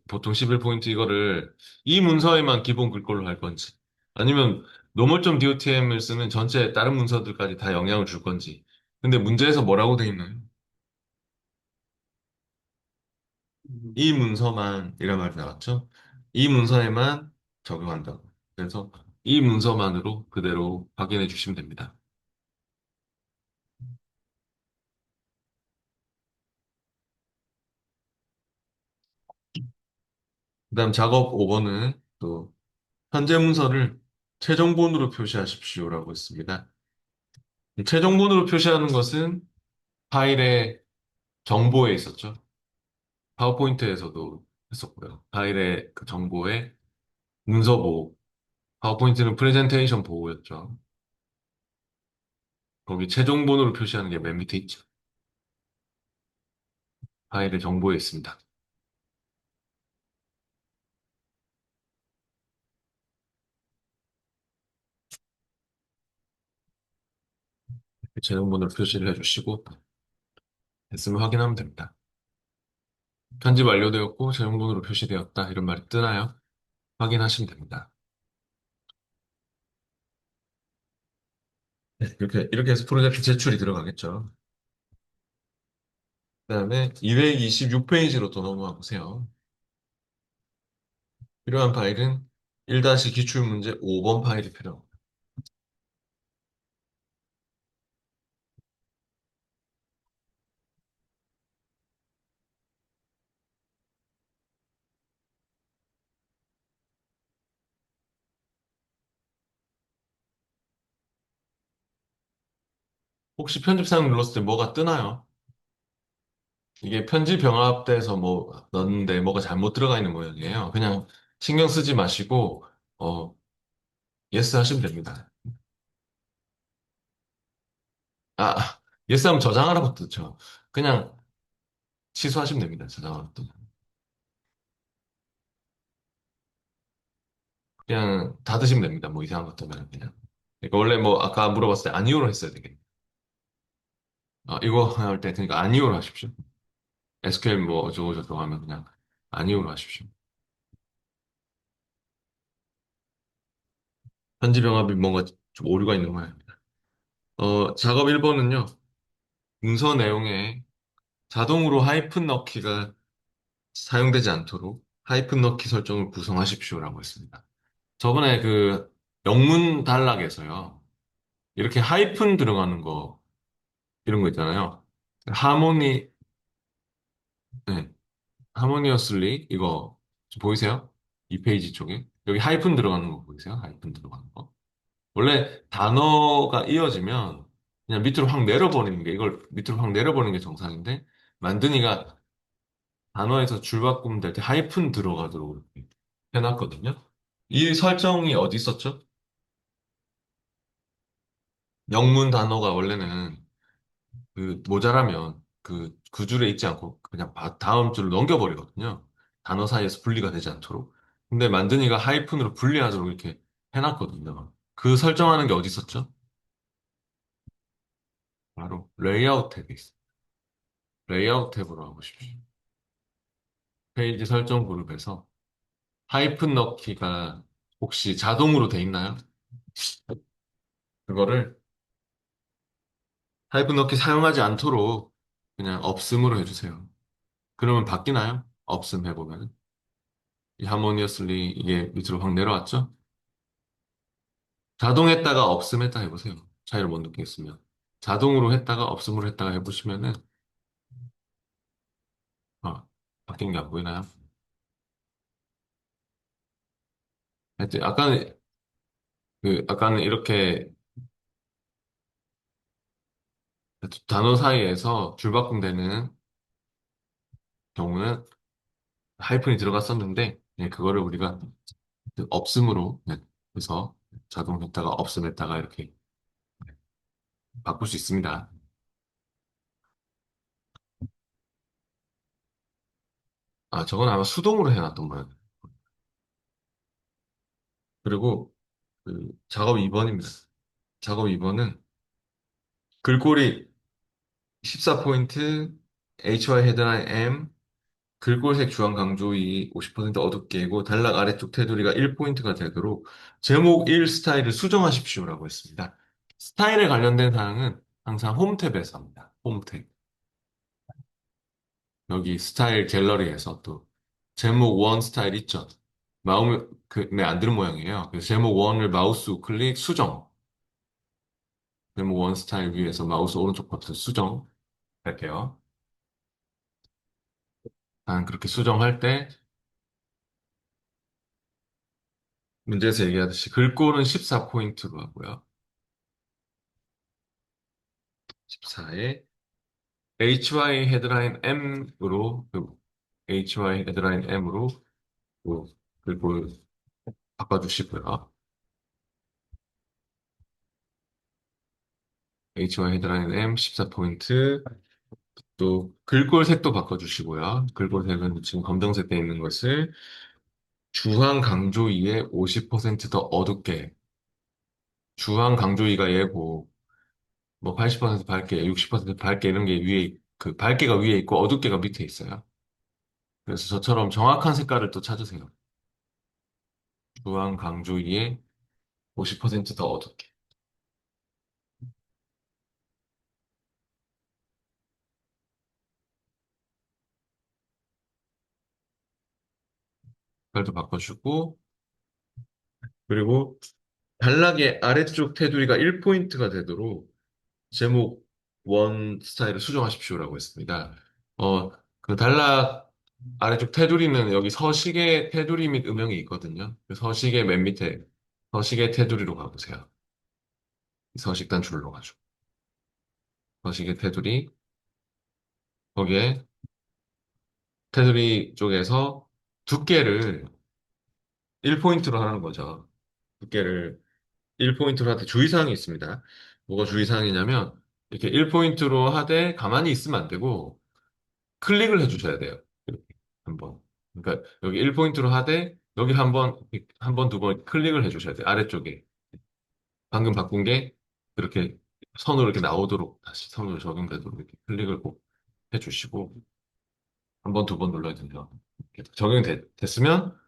보통 11포인트 이거를 이 문서에만 기본 글꼴로 할 건지 아니면 노멀점.dotm을 쓰는 전체 다른 문서들까지 다 영향을 줄 건지. 근데 문제에서 뭐라고 돼 있나요? 이 문서만 이런 말이 나왔죠? 이 문서에만 적용한다고. 그래서 이 문서만으로 그대로 확인해 주시면 됩니다. 그다음 작업 5번은 또 현재 문서를 최종본으로 표시하십시오라고 했습니다. 최종본으로 표시하는 것은 파일의 정보에 있었죠. 파워포인트에서도 했었고요. 파일의 그 정보에 문서 보호. 파워포인트는 프레젠테이션 보호였죠. 거기 최종본으로 표시하는 게 맨 밑에 있죠. 파일의 정보에 있습니다. 최종본으로 표시를 해주시고 됐으면 확인하면 됩니다. 편집 완료되었고 최종본으로 표시되었다. 이런 말이 뜨나요? 확인하시면 됩니다. 네, 이렇게 해서 프로젝트 제출이 들어가겠죠. 그다음에 226페이지로 또 넘어가 보세요. 필요한 파일은 1-기출문제 5번 파일이 필요합니다. 혹시 편집 사용 눌렀을 때 뭐가 뜨나요? 이게 편집 병합돼서 뭐 넣었는데 뭐가 잘못 들어가 있는 모양이에요. 그냥 신경 쓰지 마시고 어 예스 하시면 됩니다. 예스 하면 저장하라고 뜨죠. 그냥 취소하시면 됩니다. 저장하라고 뜨. 그냥 닫으시면 됩니다. 뭐 이상한 것 뜨면 그냥. 그러니까 원래 뭐 아까 물어봤을 때 아니오로 했어야 되겠네. 이거 할 때 그러니까 아니오로 하십시오. SQL 뭐 어쩌고저쩌고 하면 그냥 아니오로 하십시오. 편집 병합이 뭔가 좀 오류가 있는 모양입니다. 작업 1번은요. 문서 내용에 자동으로 하이픈 넣기가 사용되지 않도록 하이픈 넣기 설정을 구성하십시오라고 했습니다. 저번에 그 영문 단락에서요. 이렇게 하이픈 들어가는 거 이런 거 있잖아요. 하모니 네, 하모니어슬리 이거 좀 보이세요? 이 페이지 쪽에 여기 하이픈 들어가는 거 보이세요? 하이픈 들어가는 거. 원래 단어가 이어지면 그냥 밑으로 확 내려버리는 게 이걸 밑으로 확 내려버리는 게 정상인데 만드니가 단어에서 줄 바꾸면 될 때 하이픈 들어가도록 이렇게 해놨거든요. 이 설정이 어디 있었죠? 영문 단어가 원래는 그 모자라면 그 줄에 있지 않고 그냥 다음 줄로 넘겨버리거든요. 단어 사이에서 분리가 되지 않도록. 근데 만드니가 하이픈으로 분리하도록 이렇게 해놨거든요. 그 설정하는 게 어디 있었죠? 바로 레이아웃 탭에 있어요. 레이아웃 탭으로 가보십시오. 페이지 설정 그룹에서 하이픈 넣기가 혹시 자동으로 돼 있나요? 그거를 하이픈 넣기 사용하지 않도록 그냥 없음으로 해주세요. 그러면 바뀌나요? 없음 해보면. 이 하모니어슬리 이게 밑으로 확 내려왔죠? 자동했다가 없음했다 해보세요. 차이를 못 느끼겠으면. 자동으로 했다가 없음으로 했다가 해보시면은, 아, 바뀐 게 안 보이나요? 하여튼, 아까는 이렇게 단어 사이에서 줄바꿈되는 경우는 하이픈이 들어갔었는데, 그거를 우리가 그 없음으로 해서 자동했다가 없음했다가 이렇게 바꿀 수 있습니다. 아, 저건 아마 수동으로 해놨던 모양. 그리고 작업 2번입니다. 작업 2번은 글꼴이 14포인트, HY 헤드라인 M, 글꼴색 주황 강조이 50% 어둡게고 단락 아래쪽 테두리가 1포인트가 되도록 제목 1 스타일을 수정하십시오라고 했습니다. 스타일에 관련된 사항은 항상 홈 탭에서 합니다. 홈 탭. 여기 스타일 갤러리에서 또 제목 1 스타일 있죠. 마음에 안 드는 모양이에요. 그래서 제목 1을 마우스 우클릭 수정. 제목 1 스타일 위에서 마우스 오른쪽 버튼 수정 할게요. 그렇게 수정할 때 문제에서 얘기하듯이 글꼴은 14포인트로 하고요. 14에 HY 헤드라인 M으로 HY 헤드라인 M으로 글꼴 바꿔주시고요. HY 헤드라인 M 14포인트 또 글꼴 색도 바꿔주시고요. 글꼴 색은 지금 검정색 돼 있는 것을 주황 강조위에 50%더 어둡게 주황 강조위가 얘고 뭐 80% 밝게, 60% 밝게 이런 게 위에 그 밝게가 위에 있고 어둡게가 밑에 있어요. 그래서 저처럼 정확한 색깔을 또 찾으세요. 주황 강조위에 50%더 어둡게. 색깔도 바꿔주고 그리고 단락의 아래쪽 테두리가 1포인트가 되도록 제목 원 스타일을 수정하십시오라고 했습니다. 그 단락 아래쪽 테두리는 여기 서식의 테두리 및 음영이 있거든요. 그 서식의 맨 밑에 서식의 테두리로 가보세요. 서식 단줄로 가죠. 서식의 테두리 거기에 테두리 쪽에서 두께를 1포인트로 하는 거죠. 두께를 1포인트로 하되 주의사항이 있습니다. 뭐가 주의사항이냐면 이렇게 1포인트로 하되 가만히 있으면 안 되고 클릭을 해주셔야 돼요. 이렇게 한번. 그러니까 여기 1포인트로 하되 여기 한 번, 두 번 클릭을 해주셔야 돼요. 아래쪽에. 방금 바꾼 게 이렇게 선으로 이렇게 나오도록 다시 선으로 적용되도록 이렇게 클릭을 꼭 해주시고 한 번, 두 번 눌러야 돼요. 이렇게 됐으면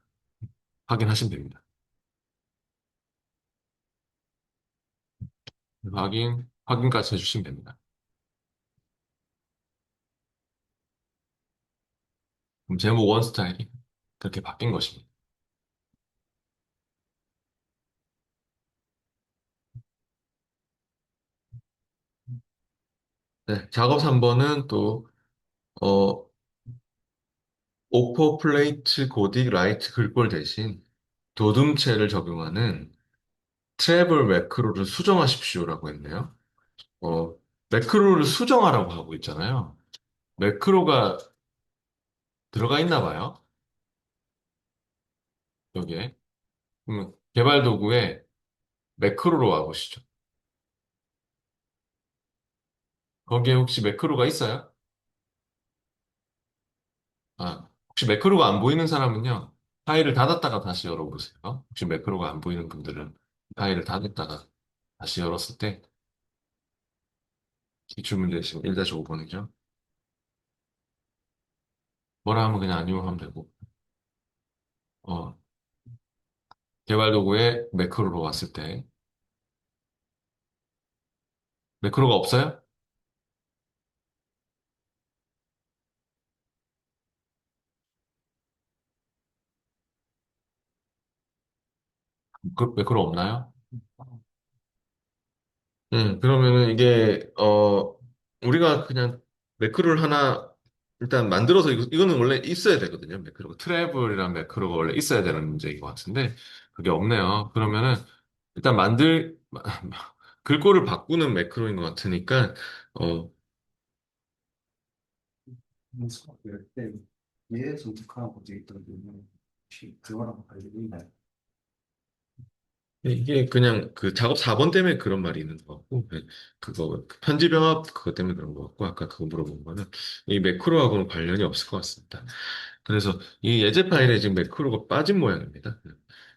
확인하시면 됩니다. 확인까지 해주시면 됩니다. 그럼 제목 원 스타일이 그렇게 바뀐 것입니다. 네, 작업 3번은 또, 어, 오퍼 플레이트 고딕 라이트 글꼴 대신 도둠체를 적용하는 트래블 매크로를 수정하십시오라고 했네요. 어, 매크로를 수정하라고 하고 있잖아요. 매크로가 들어가 있나 봐요. 여기에. 개발 도구에 매크로로 와보시죠. 거기에 혹시 매크로가 있어요? 혹시 매크로가 안 보이는 사람은요, 파일을 닫았다가 다시 열어보세요. 혹시 매크로가 안 보이는 분들은 파일을 닫았다가 다시 열었을 때, 기출문제 지금 1-5번이죠. 뭐라 하면 그냥 아니요 하면 되고, 어, 개발 도구에 매크로로 왔을 때, 매크로가 없어요? 매크로 없나요? 그러면은 이게, 우리가 그냥 매크로를 하나 일단 만들어서 이거는 원래 있어야 되거든요. 매크로가. 트래블이란 매크로가 원래 있어야 되는 문제인 것 같은데, 그게 없네요. 그러면은 일단 글꼴을 바꾸는 매크로인 것 같으니까, 어, 수학을 때 얘 선택하라고 돼 있던데 혹시 그거랑 관련이 있나요? 이게 그냥 그 작업 4번 때문에 그런 말이 있는 것 같고, 네, 그거, 그 편집영업 그것 때문에 그런 것 같고, 아까 그거 물어본 거는 이 매크로하고는 관련이 없을 것 같습니다. 그래서 이 예제 파일에 지금 매크로가 빠진 모양입니다.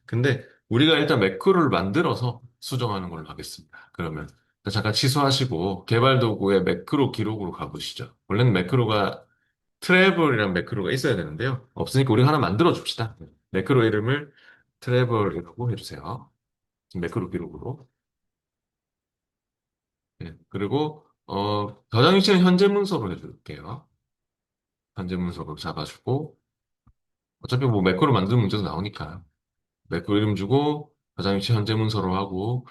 근데 우리가 일단 매크로를 만들어서 수정하는 걸로 하겠습니다. 그러면 잠깐 취소하시고 개발 도구의 매크로 기록으로 가보시죠. 원래는 매크로가 트래블이란 매크로가 있어야 되는데요. 없으니까 우리가 하나 만들어 줍시다. 매크로 이름을 트래블이라고 해주세요. 매크로 기록으로. 네. 그리고 저장 위치는 현재 문서로 해줄게요. 현재 문서로 잡아주고 어차피 뭐 매크로 만드는 문제도 나오니까 매크로 이름 주고 저장 위치 현재 문서로 하고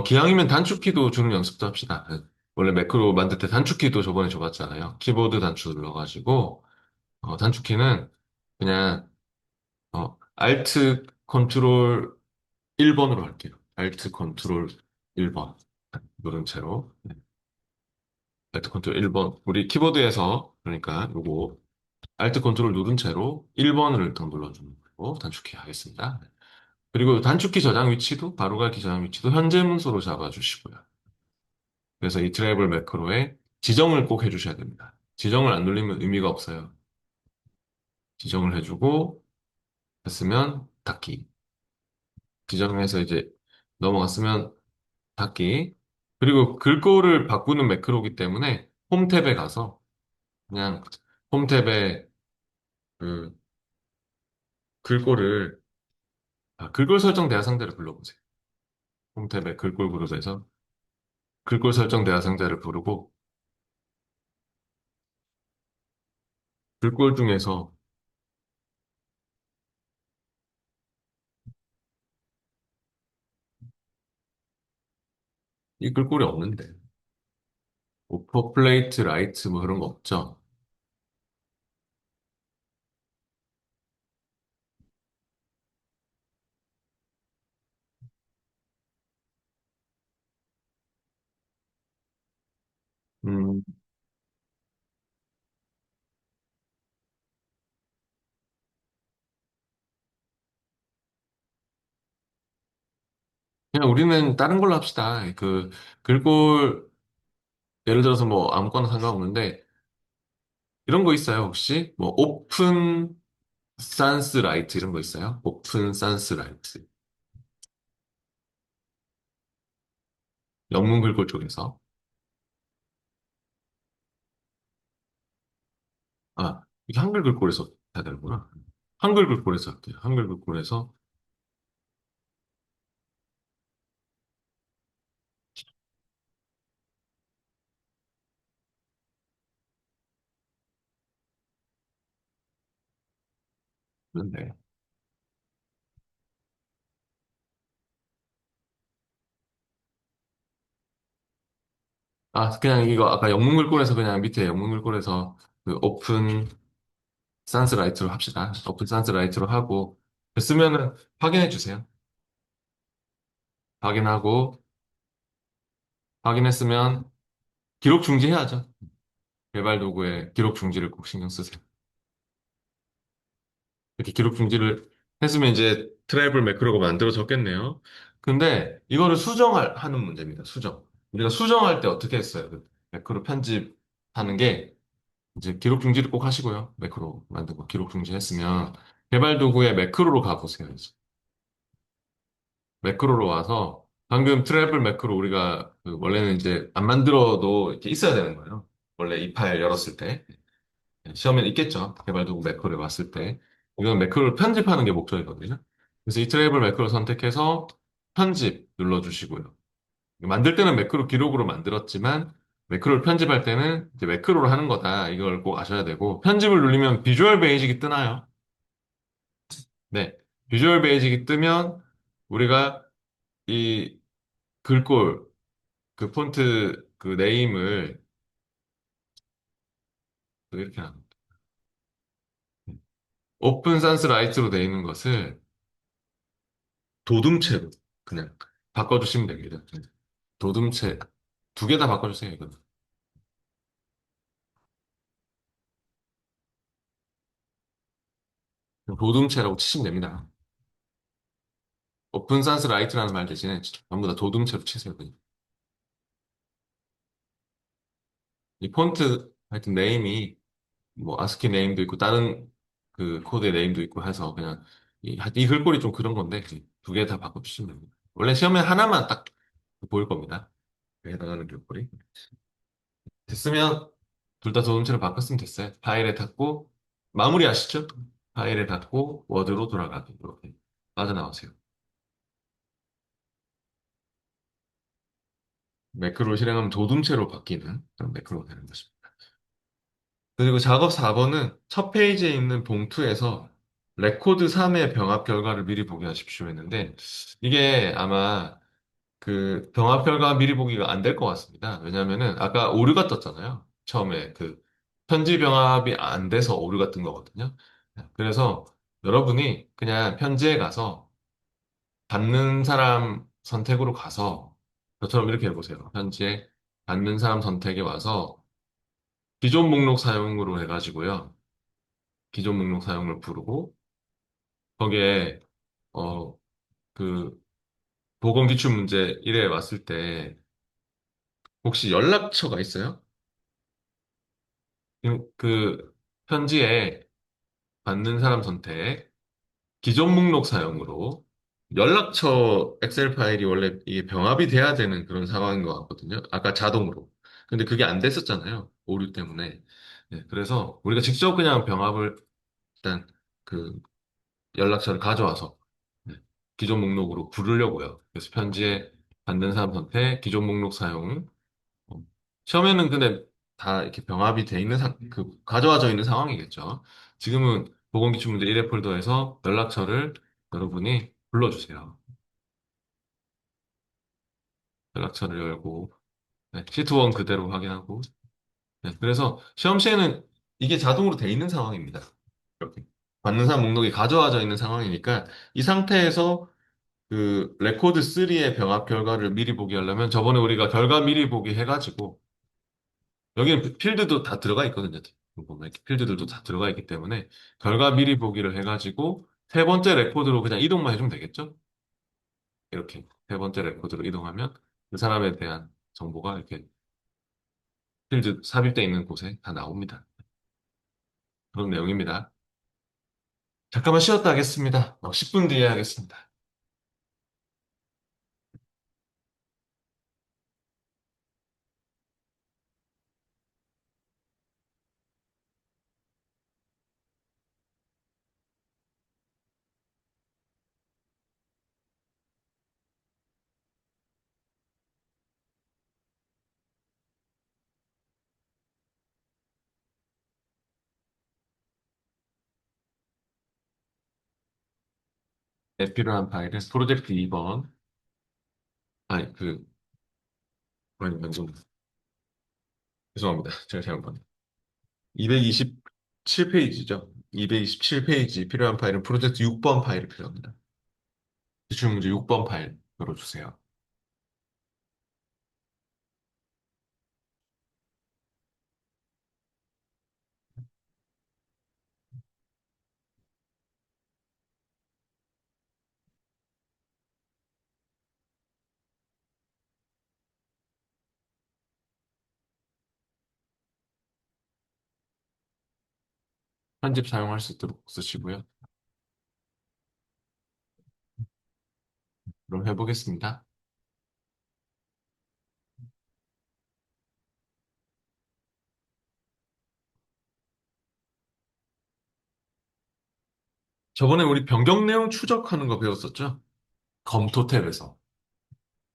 기왕이면 단축키도 주는 연습도 합시다. 네. 원래 매크로 만들 때 단축키도 저번에 줘봤잖아요. 키보드 단축 눌러가지고 단축키는 그냥 Alt 컨트롤 1번으로 할게요. Alt 컨트롤 1번 누른 채로 Alt 컨트롤 1번 우리 키보드에서 그러니까 요거 Alt 컨트롤 누른 채로 1번을 일단 눌러주는 거고 단축키 하겠습니다. 그리고 단축키 저장 위치도 바로가기 저장 위치도 현재 문서로 잡아주시고요. 그래서 이 트래블 매크로에 지정을 꼭 해주셔야 됩니다. 지정을 안 누르면 의미가 없어요. 지정을 해주고 했으면 닫기. 지정해서 이제 넘어갔으면 닫기. 그리고 글꼴을 바꾸는 매크로이기 때문에 홈 탭에 가서 그냥 홈 탭에 그 글꼴을 글꼴 설정 대화 상자를 불러보세요. 홈 탭에 글꼴 그룹에서 글꼴 설정 대화 상자를 부르고 글꼴 중에서 이 글꼴이 없는데 오퍼플레이트 라이트 뭐 그런 거 없죠? 음, 그냥 우리는 다른 걸로 합시다. 그 글꼴 예를 들어서 뭐 아무거나 상관없는데 이런 거 있어요 혹시? 뭐 오픈 산스 라이트 이런 거 있어요? 오픈 산스 라이트 영문 글꼴 쪽에서 이게 한글 글꼴에서 해야 되는구나. 한글 글꼴에서 할게요. 한글 글꼴에서 하는데 그냥 이거 아까 영문 글꼴에서 그냥 밑에 영문 글꼴에서 그 오픈 산스 라이트로 합시다. 오픈 산스 라이트로 하고 쓰면은 확인해 주세요. 확인하고 확인했으면 기록 중지해야죠. 개발 도구에 기록 중지를 꼭 신경 쓰세요. 이렇게 기록 중지를 했으면 이제 트래블 매크로가 만들어졌겠네요. 근데 이거를 하는 문제입니다. 수정. 우리가 수정할 때 어떻게 했어요? 그 매크로 편집하는 게 이제 기록 중지를 꼭 하시고요. 매크로 만들고 기록 중지했으면 개발 도구에 매크로로 가보세요. 이제. 매크로로 와서 방금 트래블 매크로 우리가 원래는 이제 안 만들어도 이렇게 있어야 되는 거예요. 원래 이 파일 열었을 때. 시험에 있겠죠. 개발 도구 매크로에 왔을 때. 이건 매크로를 편집하는 게 목적이거든요. 그래서 이 트래블 매크로 선택해서 편집 눌러주시고요. 만들 때는 매크로 기록으로 만들었지만 매크로를 편집할 때는 이제 매크로로 하는 거다. 이걸 꼭 아셔야 되고 편집을 누르면 비주얼 베이직이 뜨나요? 네. 비주얼 베이직이 뜨면 우리가 이 글꼴 그 폰트 그 네임을 이렇게 합니다. 오픈 산스 라이트로 되어 있는 것을 도둠체로 그냥 바꿔주시면 됩니다. 도둠체 두 개 다 바꿔주세요. 이거는 도둠체라고 치시면 됩니다. 오픈 산스 라이트라는 말 대신에 전부 다 도둠체로 치세요. 그냥. 이 폰트 하여튼 네임이 뭐 아스키 네임도 있고 다른 그 코드의 네임도 있고 해서 그냥 이 글꼴이 좀 그런 건데 두 개 다 바꿔주시면 됩니다. 원래 시험에 하나만 딱 보일 겁니다. 해당하는 글꼴이. 됐으면 둘 다 도둠체로 바꿨으면 됐어요. 파일에 닫고 마무리 아시죠? 파일에 닫고 워드로 돌아가기 이렇게 빠져나오세요. 매크로 실행하면 도둠체로 바뀌는 그런 매크로가 되는 것입니다. 그리고 작업 4번은 첫 페이지에 있는 봉투에서 레코드 3의 병합 결과를 미리 보게 하십시오 했는데 이게 아마 그 병합 결과 미리 보기가 안 될 것 같습니다. 왜냐면은 아까 오류가 떴잖아요. 처음에 그 편지 병합이 안 돼서 오류가 뜬 거거든요. 그래서 여러분이 그냥 편지에 가서 받는 사람 선택으로 가서 저처럼 이렇게 해보세요. 편지에 받는 사람 선택에 와서 기존 목록 사용으로 해가지고요. 기존 목록 사용을 부르고 거기에 어 그 보건 기출 문제 1에 왔을 때 혹시 연락처가 있어요? 그 편지에 받는 사람 선택 기존 목록 사용으로 연락처 엑셀 파일이 원래 이게 병합이 돼야 되는 그런 상황인 것 같거든요. 아까 자동으로. 근데 그게 안 됐었잖아요. 오류 때문에. 네, 그래서 우리가 직접 그냥 병합을 일단 그 연락처를 가져와서 네, 기존 목록으로 부르려고요. 그래서 편지에 받는 사람 선택, 기존 목록 사용. 어, 시험에는 근데 다 이렇게 병합이 돼 있는 가져와져 있는 상황이겠죠. 지금은 보건기출문제 1회 폴더에서 연락처를 여러분이 불러주세요. 연락처를 열고 네, 시트 1 그대로 확인하고 네, 그래서 시험 시에는 이게 자동으로 돼 있는 상황입니다. 이렇게 받는 사람 목록이 가져와져 있는 상황이니까 이 상태에서 그 레코드 3의 병합 결과를 미리 보기 하려면 저번에 우리가 결과 미리 보기 해가지고 여기는 필드도 다 들어가 있거든요. 보면 이렇게 필드들도 다 들어가 있기 때문에 결과 미리 보기를 해가지고 세 번째 레코드로 그냥 이동만 해주면 되겠죠? 이렇게 세 번째 레코드로 이동하면 그 사람에 대한 정보가 이렇게 필드 삽입되어 있는 곳에 다 나옵니다. 그런 내용입니다. 잠깐만 쉬었다 하겠습니다. 10분 뒤에 하겠습니다. 네, 필요한 파일은 프로젝트 2번, 아니, 아니, 먼저, 죄송합니다. 제가 잘못 봤네요. 227페이지죠. 227페이지 필요한 파일은 프로젝트 6번 파일이 필요합니다. 기출문제 6번 파일 열어주세요. 편집 사용할 수 있도록 쓰시고요. 그럼 해보겠습니다. 저번에 우리 변경 내용 추적하는 거 배웠었죠? 검토 탭에서.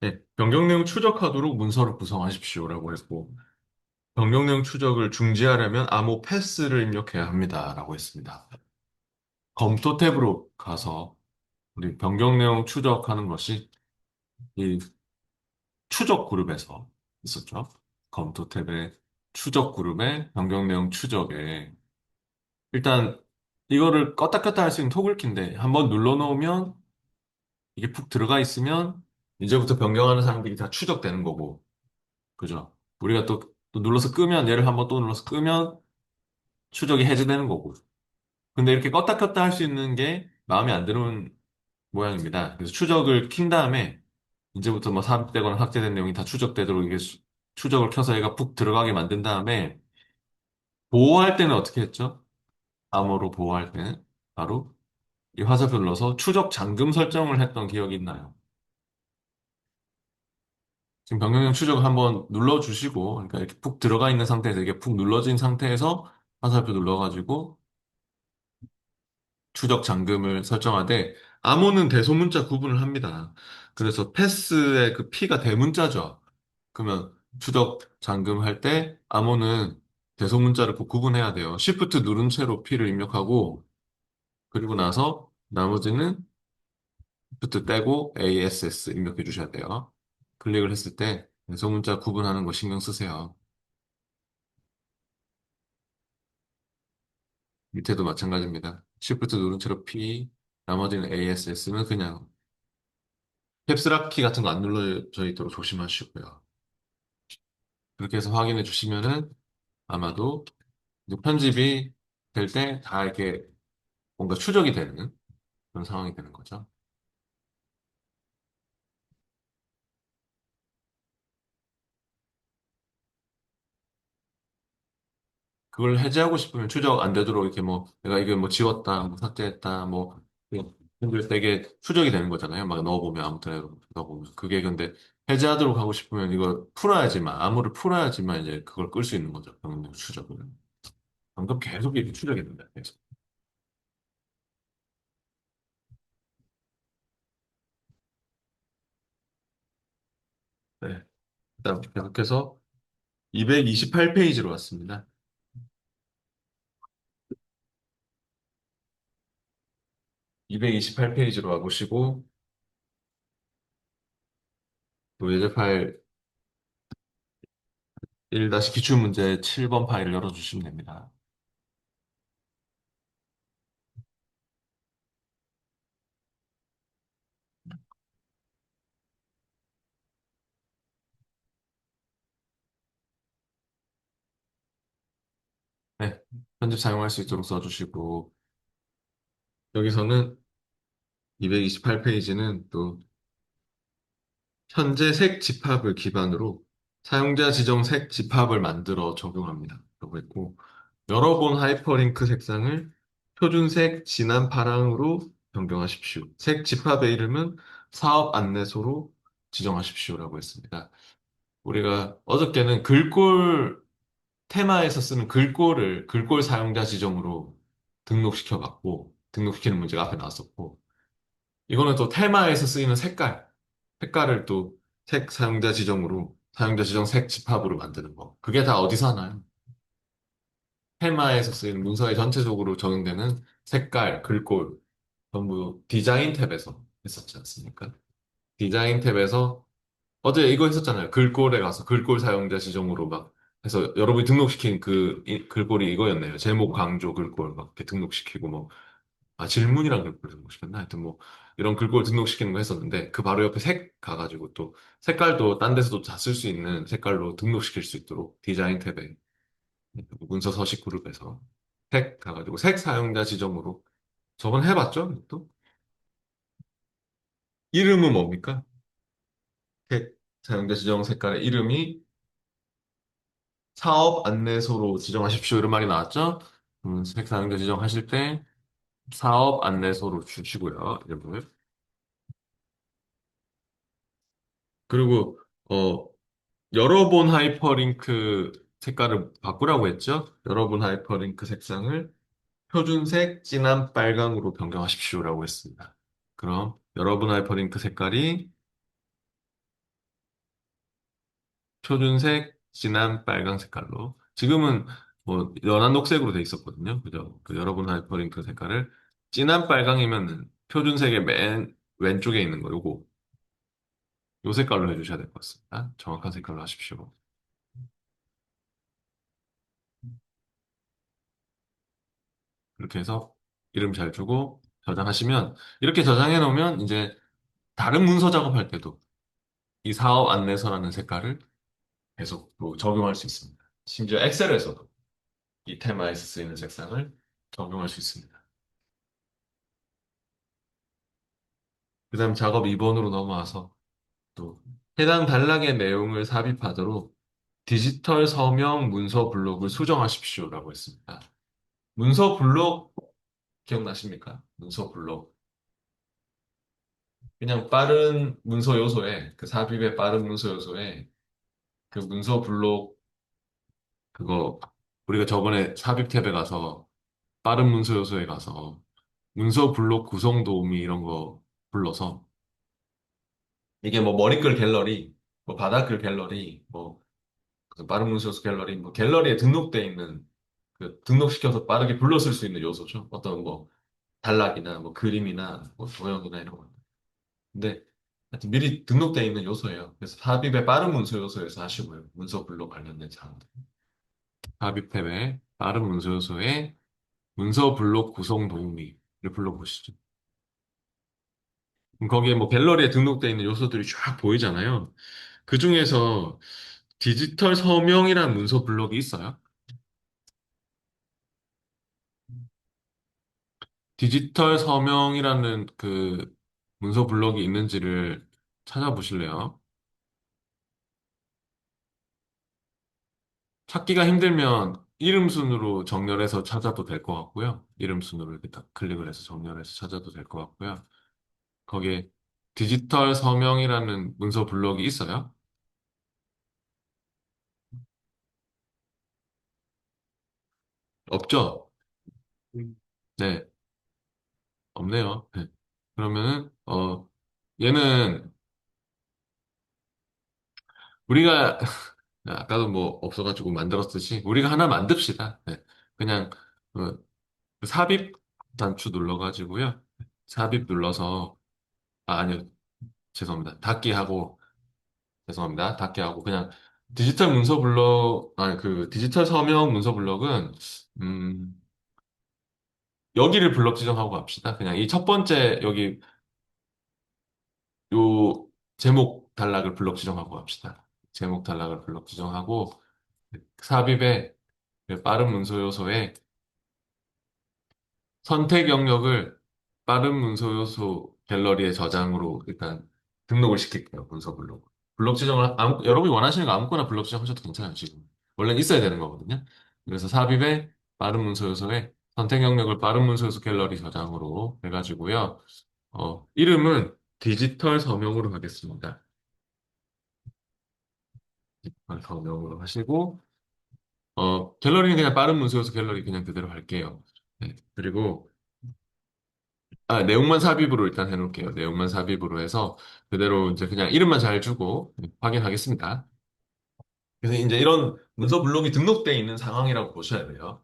네, 변경 내용 추적하도록 문서를 구성하십시오라고 했고, 변경 내용 추적을 중지하려면 암호 패스를 입력해야 합니다라고 했습니다. 검토 탭으로 가서 우리 변경 내용 추적하는 것이 이 추적 그룹에서 있었죠. 검토 탭의 추적 그룹의 변경 내용 추적에 일단 이거를 껐다 켰다 할 수 있는 토글키인데 한번 눌러놓으면 이게 푹 들어가 있으면 이제부터 변경하는 사람들이 다 추적되는 거고 그죠? 우리가 또 눌러서 끄면 얘를 한번 또 눌러서 끄면 추적이 해제되는 거고 근데 이렇게 껐다 켰다 할 수 있는 게 마음에 안 드는 모양입니다. 그래서 추적을 킨 다음에 이제부터 뭐 삽입되거나 삭제된 내용이 다 추적되도록 이게 추적을 켜서 얘가 푹 들어가게 만든 다음에 보호할 때는 어떻게 했죠? 암호로 보호할 때는 바로 이 화살표 눌러서 추적 잠금 설정을 했던 기억이 있나요? 지금 병력령 추적을 한번 눌러주시고, 그러니까 이렇게 푹 들어가 있는 상태에서 이게 푹 눌러진 상태에서 화살표 눌러가지고 추적 잠금을 설정하되 암호는 대소문자 구분을 합니다. 그래서 패스의 그 P가 대문자죠. 그러면 추적 잠금할 때 암호는 대소문자를 꼭 구분해야 돼요. Shift 누른 채로 P를 입력하고 그리고 나서 나머지는 Shift 떼고 ASS 입력해 주셔야 돼요. 클릭을 했을 때 대소문자 구분하는 거 신경 쓰세요. 밑에도 마찬가지입니다. Shift 누른 채로 P, 나머지는 ASS는 그냥 캡스락 키 같은 거 안 눌러져 있도록 조심하시고요. 그렇게 해서 확인해 주시면은 아마도 이제 편집이 될 때 다 이렇게 뭔가 추적이 되는 그런 상황이 되는 거죠. 그걸 해제하고 싶으면 추적 안 되도록 이렇게 뭐 내가 이게 뭐 지웠다, 뭐 삭제했다, 뭐 근데 되게 추적이 되는 거잖아요. 막 넣어보면 아무튼 넣어보면 그게 근데 해제하도록 하고 싶으면 이걸 풀어야지만 암호를 풀어야지만 이제 그걸 끌 수 있는 거죠. 병력 추적을. 방금 계속 이렇게 추적했는데 계속. 네. 그다음 계속해서 228페이지로 왔습니다. 228페이지로 와보시고 또 예제 파일 1-기출문제 7번 파일을 열어주시면 됩니다. 네. 편집 사용할 수 있도록 써주시고 여기서는 228페이지는 또 현재 색 집합을 기반으로 사용자 지정 색 집합을 만들어 적용합니다. 라고 했고 여러 번 하이퍼링크 색상을 표준색 진한 파랑으로 변경하십시오. 색 집합의 이름은 사업 안내소로 지정하십시오라고 했습니다. 우리가 어저께는 글꼴 테마에서 쓰는 글꼴 사용자 지정으로 등록시켜 봤고 등록시키는 문제가 앞에 나왔었고 이거는 또 테마에서 쓰이는 색깔을 또 색 사용자 지정으로 사용자 지정 색 집합으로 만드는 거. 그게 다 어디서 하나요? 테마에서 쓰이는 문서에 전체적으로 적용되는 색깔, 글꼴 전부 디자인 탭에서 했었지 않습니까? 디자인 탭에서 어제 이거 했었잖아요. 글꼴에 가서 글꼴 사용자 지정으로 막 해서 여러분이 등록시킨 그 글꼴이 이거였네요. 제목 강조 글꼴 막 이렇게 등록시키고 뭐 질문이랑 글꼴 등록시켰나? 하여튼 뭐 이런 글꼴 등록시키는 거 했었는데 그 바로 옆에 색 가가지고 또 색깔도 딴 데서도 다 쓸 수 있는 색깔로 등록시킬 수 있도록 디자인 탭에 문서 서식 그룹에서 색 가가지고 색 사용자 지정으로 저번 해봤죠? 또 이름은 뭡니까? 색 사용자 지정 색깔의 이름이 사업 안내소로 지정하십시오. 이런 말이 나왔죠? 색 사용자 지정하실 때 사업 안내소로 주시고요. 이름을. 그리고 여러 번 하이퍼링크 색깔을 바꾸라고 했죠? 여러 번 하이퍼링크 색상을 표준색 진한 빨강으로 변경하십시오라고 했습니다. 그럼 여러 번 하이퍼링크 색깔이 표준색 진한 빨강 색깔로 지금은 뭐 연한 녹색으로 돼 있었거든요. 그죠? 그 여러 번 하이퍼링크 색깔을 진한 빨강이면 표준색의 맨 왼쪽에 있는 거 요거 요 색깔로 해주셔야 될 것 같습니다. 정확한 색깔로 하십시오. 그렇게 해서 이름 잘 주고 저장하시면 이렇게 저장해 놓으면 이제 다른 문서 작업할 때도 이 사업 안내서라는 색깔을 계속 또 적용할 수 있습니다. 심지어 엑셀에서도 이 테마에서 쓰이는 색상을 적용할 수 있습니다. 그다음 작업 2번으로 넘어와서 또 해당 단락의 내용을 삽입하도록 디지털 서명 문서 블록을 수정하십시오라고 했습니다. 문서 블록 기억나십니까? 문서 블록. 그냥 빠른 문서 요소에 그 삽입의 빠른 문서 요소에 그 문서 블록 그거 우리가 저번에 삽입 탭에 가서 빠른 문서 요소에 가서 문서 블록 구성 도우미 이런 거 불러서 이게 뭐 머리글 갤러리, 뭐 바닥글 갤러리, 뭐 그 빠른 문서 요소 갤러리, 뭐 갤러리에 등록돼 있는 그 등록시켜서 빠르게 불렀을 수 있는 요소죠. 어떤 뭐 단락이나 뭐 그림이나 뭐 도형이나 이런 거. 근데 하여튼 미리 등록돼 있는 요소예요. 그래서 삽입의 빠른 문서 요소에서 하시고요. 문서 블록 관련된 사항들. 삽입 탭에 빠른 문서 요소에 문서 블록 구성 도우미를 불러보시죠. 그럼 거기에 뭐 갤러리에 등록돼 있는 요소들이 쫙 보이잖아요. 그 중에서 디지털 서명이라는 문서 블록이 있어요. 디지털 서명이라는 그 문서 블록이 있는지를 찾아보실래요? 찾기가 힘들면 이름 순으로 정렬해서 찾아도 될 것 같고요. 이름 순으로 이렇게 딱 클릭을 해서 정렬해서 찾아도 될 것 같고요. 거기에 디지털 서명이라는 문서 블록이 있어요? 없죠? 네, 없네요. 네. 그러면은 얘는 우리가 아까도 뭐 없어가지고 만들었듯이 우리가 하나 만듭시다. 네. 그냥 그 삽입 단추 눌러가지고요. 삽입 눌러서 아니요, 죄송합니다. 닫기 하고 죄송합니다. 닫게 하고 그냥 디지털 문서 블록 아니 그 디지털 서명 문서 블록은 음 여기를 블록 지정하고 갑시다. 그냥 이 첫 번째 여기 요 제목 단락을 블록 지정하고 갑시다. 제목 단락을 블록 지정하고 삽입의 그 빠른 문서 요소에 선택 영역을 빠른 문서 요소 갤러리의 저장으로 일단 등록을 시킬게요. 문서 블록. 블록 지정을 여러분이 원하시는 거 아무거나 블록 지정하셔도 괜찮아요. 지금 원래는 있어야 되는 거거든요. 그래서 삽입의 빠른 문서 요소에 선택 영역을 빠른 문서 요소 갤러리 저장으로 해가지고요. 이름은 디지털 서명으로 하겠습니다. 디지털 서명으로 하시고 갤러리는 그냥 빠른 문서 요소 갤러리 그냥 그대로 할게요. 네, 그리고 내용만 삽입으로 일단 해놓을게요. 내용만 삽입으로 해서 그대로 이제 그냥 이름만 잘 주고 확인하겠습니다. 그래서 이제 이런 문서 블록이 등록돼 있는 상황이라고 보셔야 돼요.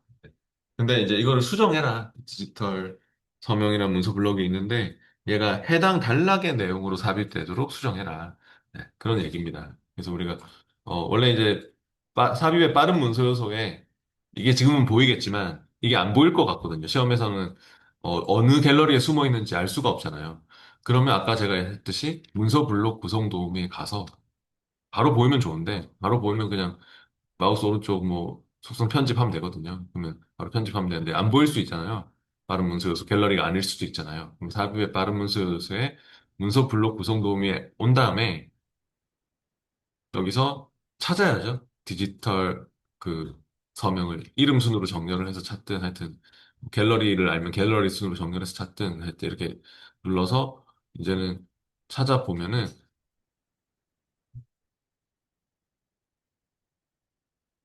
근데 이제 이거를 수정해라. 디지털 서명이란 문서 블록이 있는데 얘가 해당 단락의 내용으로 삽입되도록 수정해라. 네, 그런 얘기입니다. 그래서 우리가 원래 이제 삽입의 빠른 문서 요소에 이게 지금은 보이겠지만 이게 안 보일 것 같거든요. 시험에서는 어느 갤러리에 숨어 있는지 알 수가 없잖아요. 그러면 아까 제가 했듯이 문서 블록 구성 도우미에 가서 바로 보이면 좋은데 바로 보이면 그냥 마우스 오른쪽 뭐 속성 편집하면 되거든요. 그러면 바로 편집하면 되는데 안 보일 수 있잖아요. 빠른 문서 요소 갤러리가 아닐 수도 있잖아요. 그럼 삽입의 빠른 문서 요소에 문서 블록 구성 도우미에 온 다음에 여기서 찾아야죠. 디지털 그 서명을 이름 순으로 정렬을 해서 찾든 하여튼 갤러리를 알면 갤러리 순으로 정렬해서 찾든 하여튼 이렇게 눌러서 이제는 찾아보면은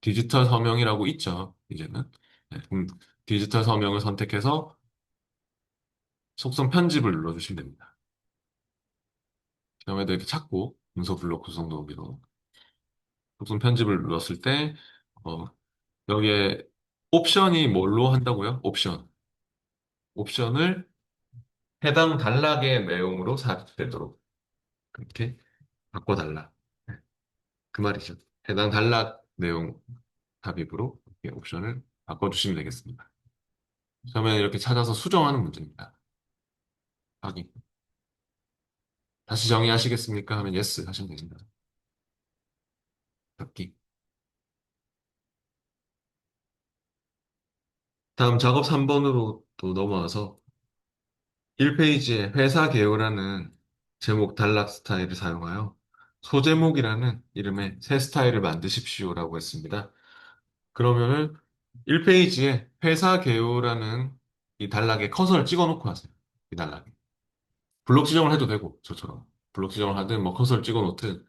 디지털 서명이라고 있죠. 이제는. 네, 그럼 디지털 서명을 선택해서 속성 편집을 눌러주시면 됩니다. 다음에도 이렇게 찾고 문서 블록 구성 도우미로 속성 편집을 눌렀을 때 어, 여기에 옵션이 뭘로 한다고요? 옵션을 해당 단락의 내용으로 삽입되도록 그렇게 바꿔달라. 네, 그 말이죠. 해당 단락 내용 삽입으로 이렇게 옵션을 바꿔주시면 되겠습니다. 그러면 이렇게 찾아서 수정하는 문제입니다. 확인. 다시 정의하시겠습니까? 하면 yes 하시면 됩니다. 닫기. 다음 작업 3번으로 또 넘어와서 1페이지에 회사 개요라는 제목 단락 스타일을 사용하여 소제목이라는 이름의 새 스타일을 만드십시오라고 했습니다. 그러면은 1페이지에 회사 개요라는 이 단락에 커서를 찍어 놓고 하세요. 이 단락에. 블록 지정을 해도 되고, 저처럼. 블록 지정을 하든, 뭐 커서를 찍어 놓든,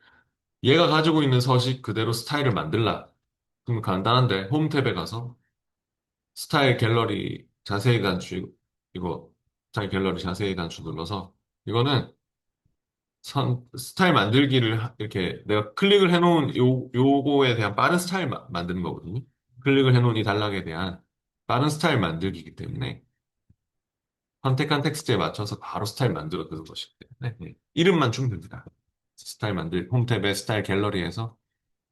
얘가 가지고 있는 서식 그대로 스타일을 만들라. 그럼 간단한데, 홈 탭에 가서 스타일 갤러리 자세히 간추, 이거, 스타일 갤러리 자세히 간추 눌러서, 이거는 스타일 만들기를 이렇게 내가 클릭을 해놓은 요거에 대한 빠른 스타일 만드는 거거든요. 클릭을 해놓은 이 단락에 대한 빠른 스타일 만들기이기 때문에 선택한 텍스트에 맞춰서 바로 스타일 만들어 두는 것이기 때문에 이름만 주면 됩니다. 스타일 홈 탭의 스타일 갤러리에서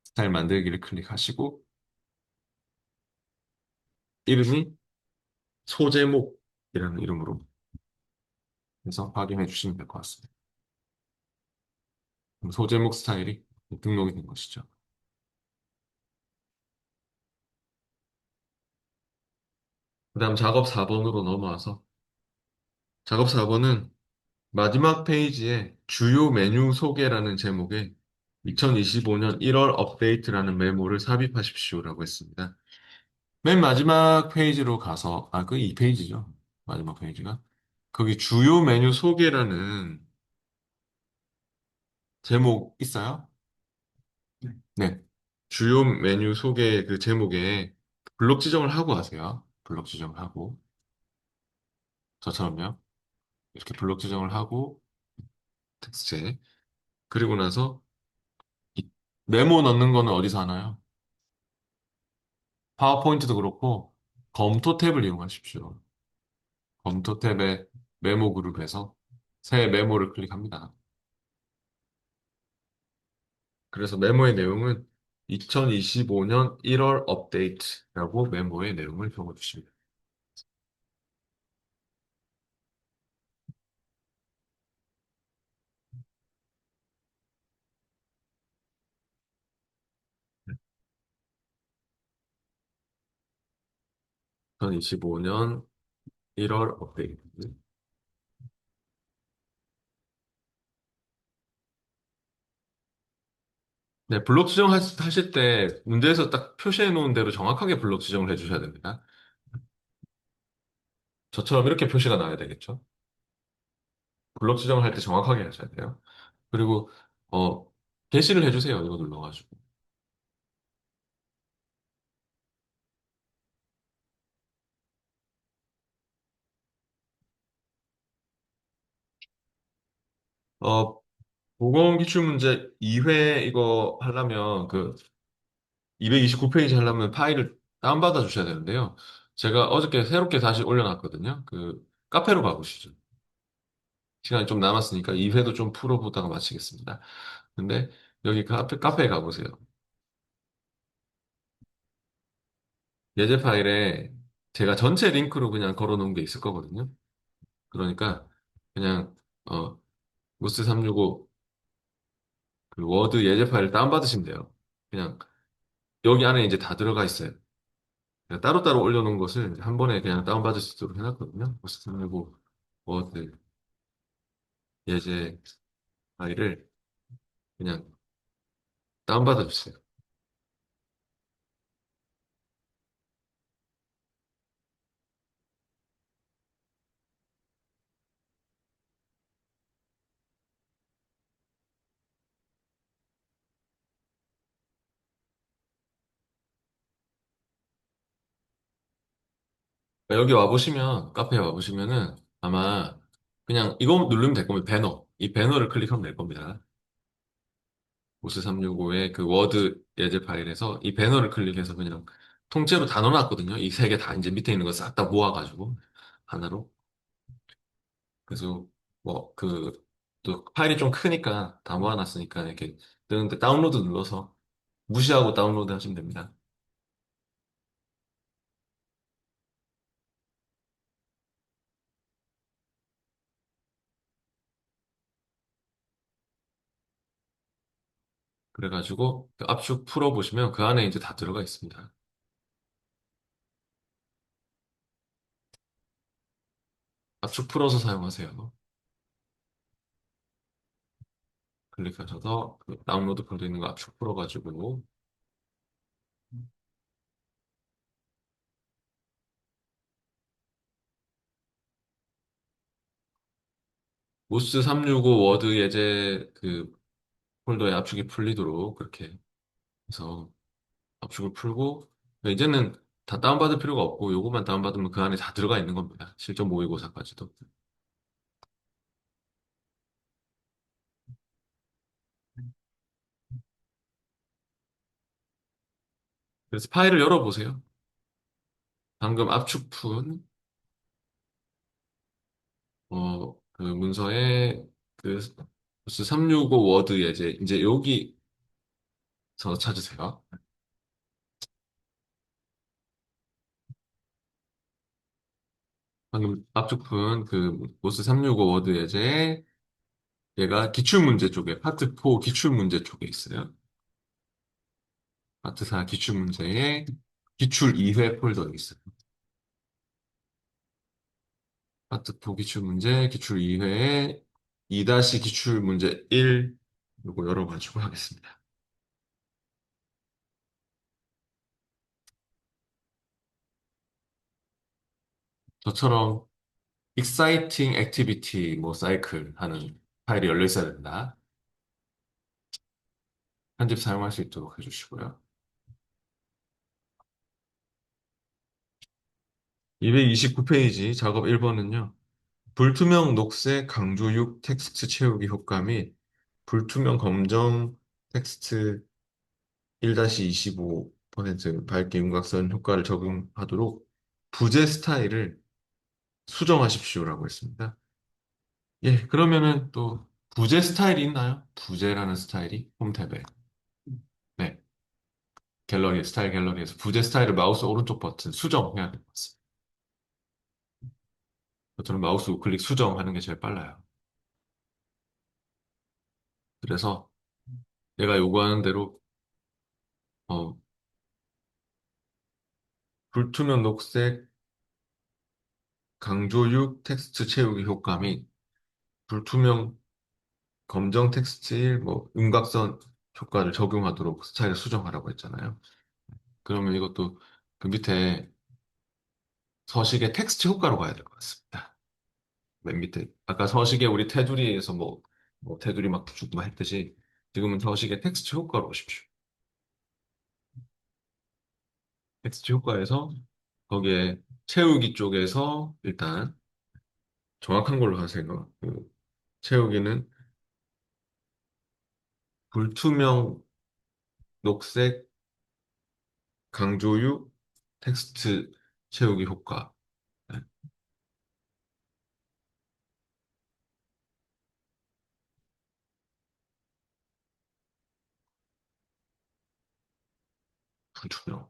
스타일 만들기를 클릭하시고 이름이 소제목이라는 이름으로 해서 확인해 주시면 될 것 같습니다. 그럼 소제목 스타일이 등록이 된 것이죠. 그다음 작업 4번으로 넘어와서 작업 4번은 마지막 페이지에 주요 메뉴 소개라는 제목의 2025년 1월 업데이트라는 메모를 삽입하십시오라고 했습니다. 맨 마지막 페이지로 가서, 그 2페이지죠. 마지막 페이지가. 거기 주요 메뉴 소개라는 제목 있어요? 네. 주요 메뉴 소개 그 제목에 블록 지정을 하고 하세요. 블록 지정을 하고. 저처럼요. 이렇게 블록 지정을 하고, 텍스트에. 그리고 나서 이 메모 넣는 거는 어디서 하나요? 파워포인트도 그렇고 검토 탭을 이용하십시오. 검토 탭의 메모 그룹에서 새 메모를 클릭합니다. 그래서 메모의 내용은 2025년 1월 업데이트라고 메모의 내용을 적어주십니다. 2025년 1월 업데이트. 네, 블록 지정하실 때 문제에서 딱 표시해 놓은 대로 정확하게 블록 지정을 해주셔야 됩니다. 저처럼 이렇게 표시가 나와야 되겠죠. 블록 지정을 할 때 정확하게 하셔야 돼요. 그리고 어, 게시를 해주세요. 이거 눌러가지고. 어, 보건 기출문제 2회 이거 하려면 229페이지 하려면 파일을 다운받아 주셔야 되는데요. 제가 어저께 새롭게 다시 올려놨거든요. 카페로 가보시죠. 시간이 좀 남았으니까 2회도 좀 풀어보다가 마치겠습니다. 근데 여기 카페에 가보세요. 예제 파일에 제가 전체 링크로 그냥 걸어 놓은 게 있을 거거든요. 그러니까 그냥 무스 365 워드 예제 파일을 다운받으시면 돼요. 그냥 여기 안에 이제 다 들어가 있어요. 그냥 따로따로 올려놓은 것을 한 번에 그냥 다운받을 수 있도록 해놨거든요. 무스 365 워드 예제 파일을 그냥 다운받아 주세요. 여기 와보시면, 카페에 와보시면은 아마 그냥 이거 누르면 될 겁니다. 배너. 이 배너를 클릭하면 될 겁니다. 보스 365의 그 워드 예제 파일에서 이 배너를 클릭해서 그냥 통째로 다 넣어놨거든요. 이 세 개 다 이제 밑에 있는 거 싹 다 모아가지고 하나로. 그래서 또 파일이 좀 크니까 다 모아놨으니까 이렇게 뜨는데 다운로드 눌러서 무시하고 다운로드 하시면 됩니다. 그래가지고 그 압축 풀어보시면 그 안에 이제 다 들어가 있습니다. 압축 풀어서 사용하세요. 클릭하셔서 그 다운로드 폴더 있는 거 압축 풀어가지고 무스 365 워드 예제 그 폴더에 압축이 풀리도록 그렇게 해서 압축을 풀고 이제는 다 다운받을 필요가 없고 요것만 다운받으면 그 안에 다 들어가 있는 겁니다. 실전 모의고사까지도. 그래서 파일을 열어보세요. 방금 압축푼 그 문서에 그 무스 365 워드 예제 이제 여기서 찾으세요. 방금 압축푼 그 무스 365 워드 예제 얘가 기출문제 쪽에 파트 4 기출문제 쪽에 있어요. 파트 4 기출문제에 기출 2회 폴더가 있어요. 파트 4 기출문제 기출 2회에 2다시 기출문제 1 요거 열어가지고 하겠습니다. 저처럼 exciting activity 뭐 사이클 하는 파일이 열려 있어야 된다. 편집 사용할 수 있도록 해주시고요. 229페이지 작업 1번은요. 불투명 녹색 강조육 텍스트 채우기 효과 및 불투명 검정 텍스트 1-25% 밝기 윤곽선 효과를 적용하도록 부제 스타일을 수정하십시오라고 했습니다. 예, 그러면은 또 부제 스타일이 있나요? 부제라는 스타일이 홈탭에. 네, 갤러리, 스타일 갤러리에서 부제 스타일을 마우스 오른쪽 버튼 수정해야 될 것 같습니다. 저는 마우스 우클릭 수정하는 게 제일 빨라요. 그래서 내가 요구하는 대로 어, 불투명 녹색 강조 6 텍스트 채우기 효과 및 불투명 검정 텍스트 1, 뭐 윤곽선 효과를 적용하도록 스타일을 수정하라고 했잖아요. 그러면 이것도 그 밑에 서식의 텍스트 효과로 가야 될 것 같습니다. 맨 밑에 아까 서식에 우리 테두리에서 뭐 테두리 막 주고 막 했듯이 지금은 서식의 텍스트 효과로 오십시오. 텍스트 효과에서 거기에 채우기 쪽에서 일단 정확한 걸로 하세요. 그 채우기는 불투명 녹색 강조유 텍스트 채우기 효과. 네, 불투명.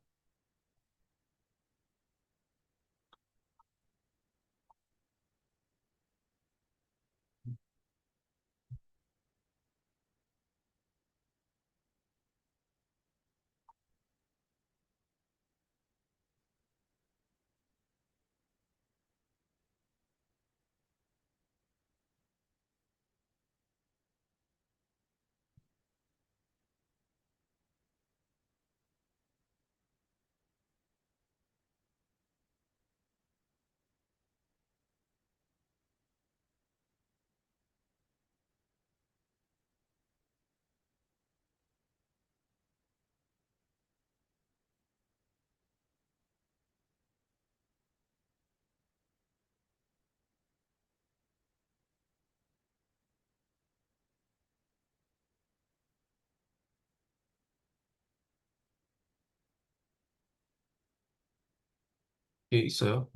이게 있어요.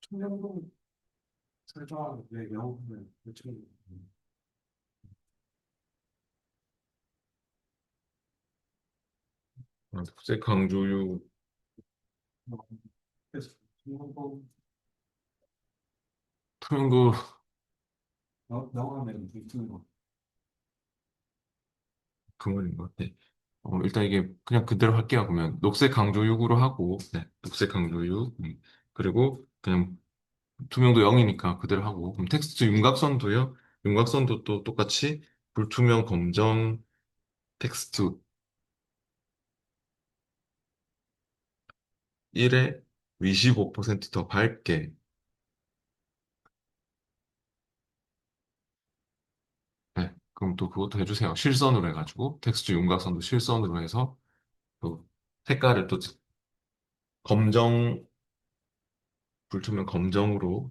청량도 설정하는 왜 영어는 대충 녹색 강조유 그래서 청량도 투명도 영어는 대충 거. 그건인 것 같아. 일단 이게 그냥 그대로 할게요. 그러면 녹색 강조육으로 하고, 네, 녹색 강조육. 그리고 그냥 투명도 0이니까 그대로 하고, 그럼 텍스트 윤곽선도요. 윤곽선도 또 똑같이 불투명 검정 텍스트 1에 25%더 밝게. 네, 그럼 또 그것도 해주세요. 실선으로 해가지고 텍스트 윤곽선도 실선으로 해서 또 색깔을 또 검정, 불투명 검정으로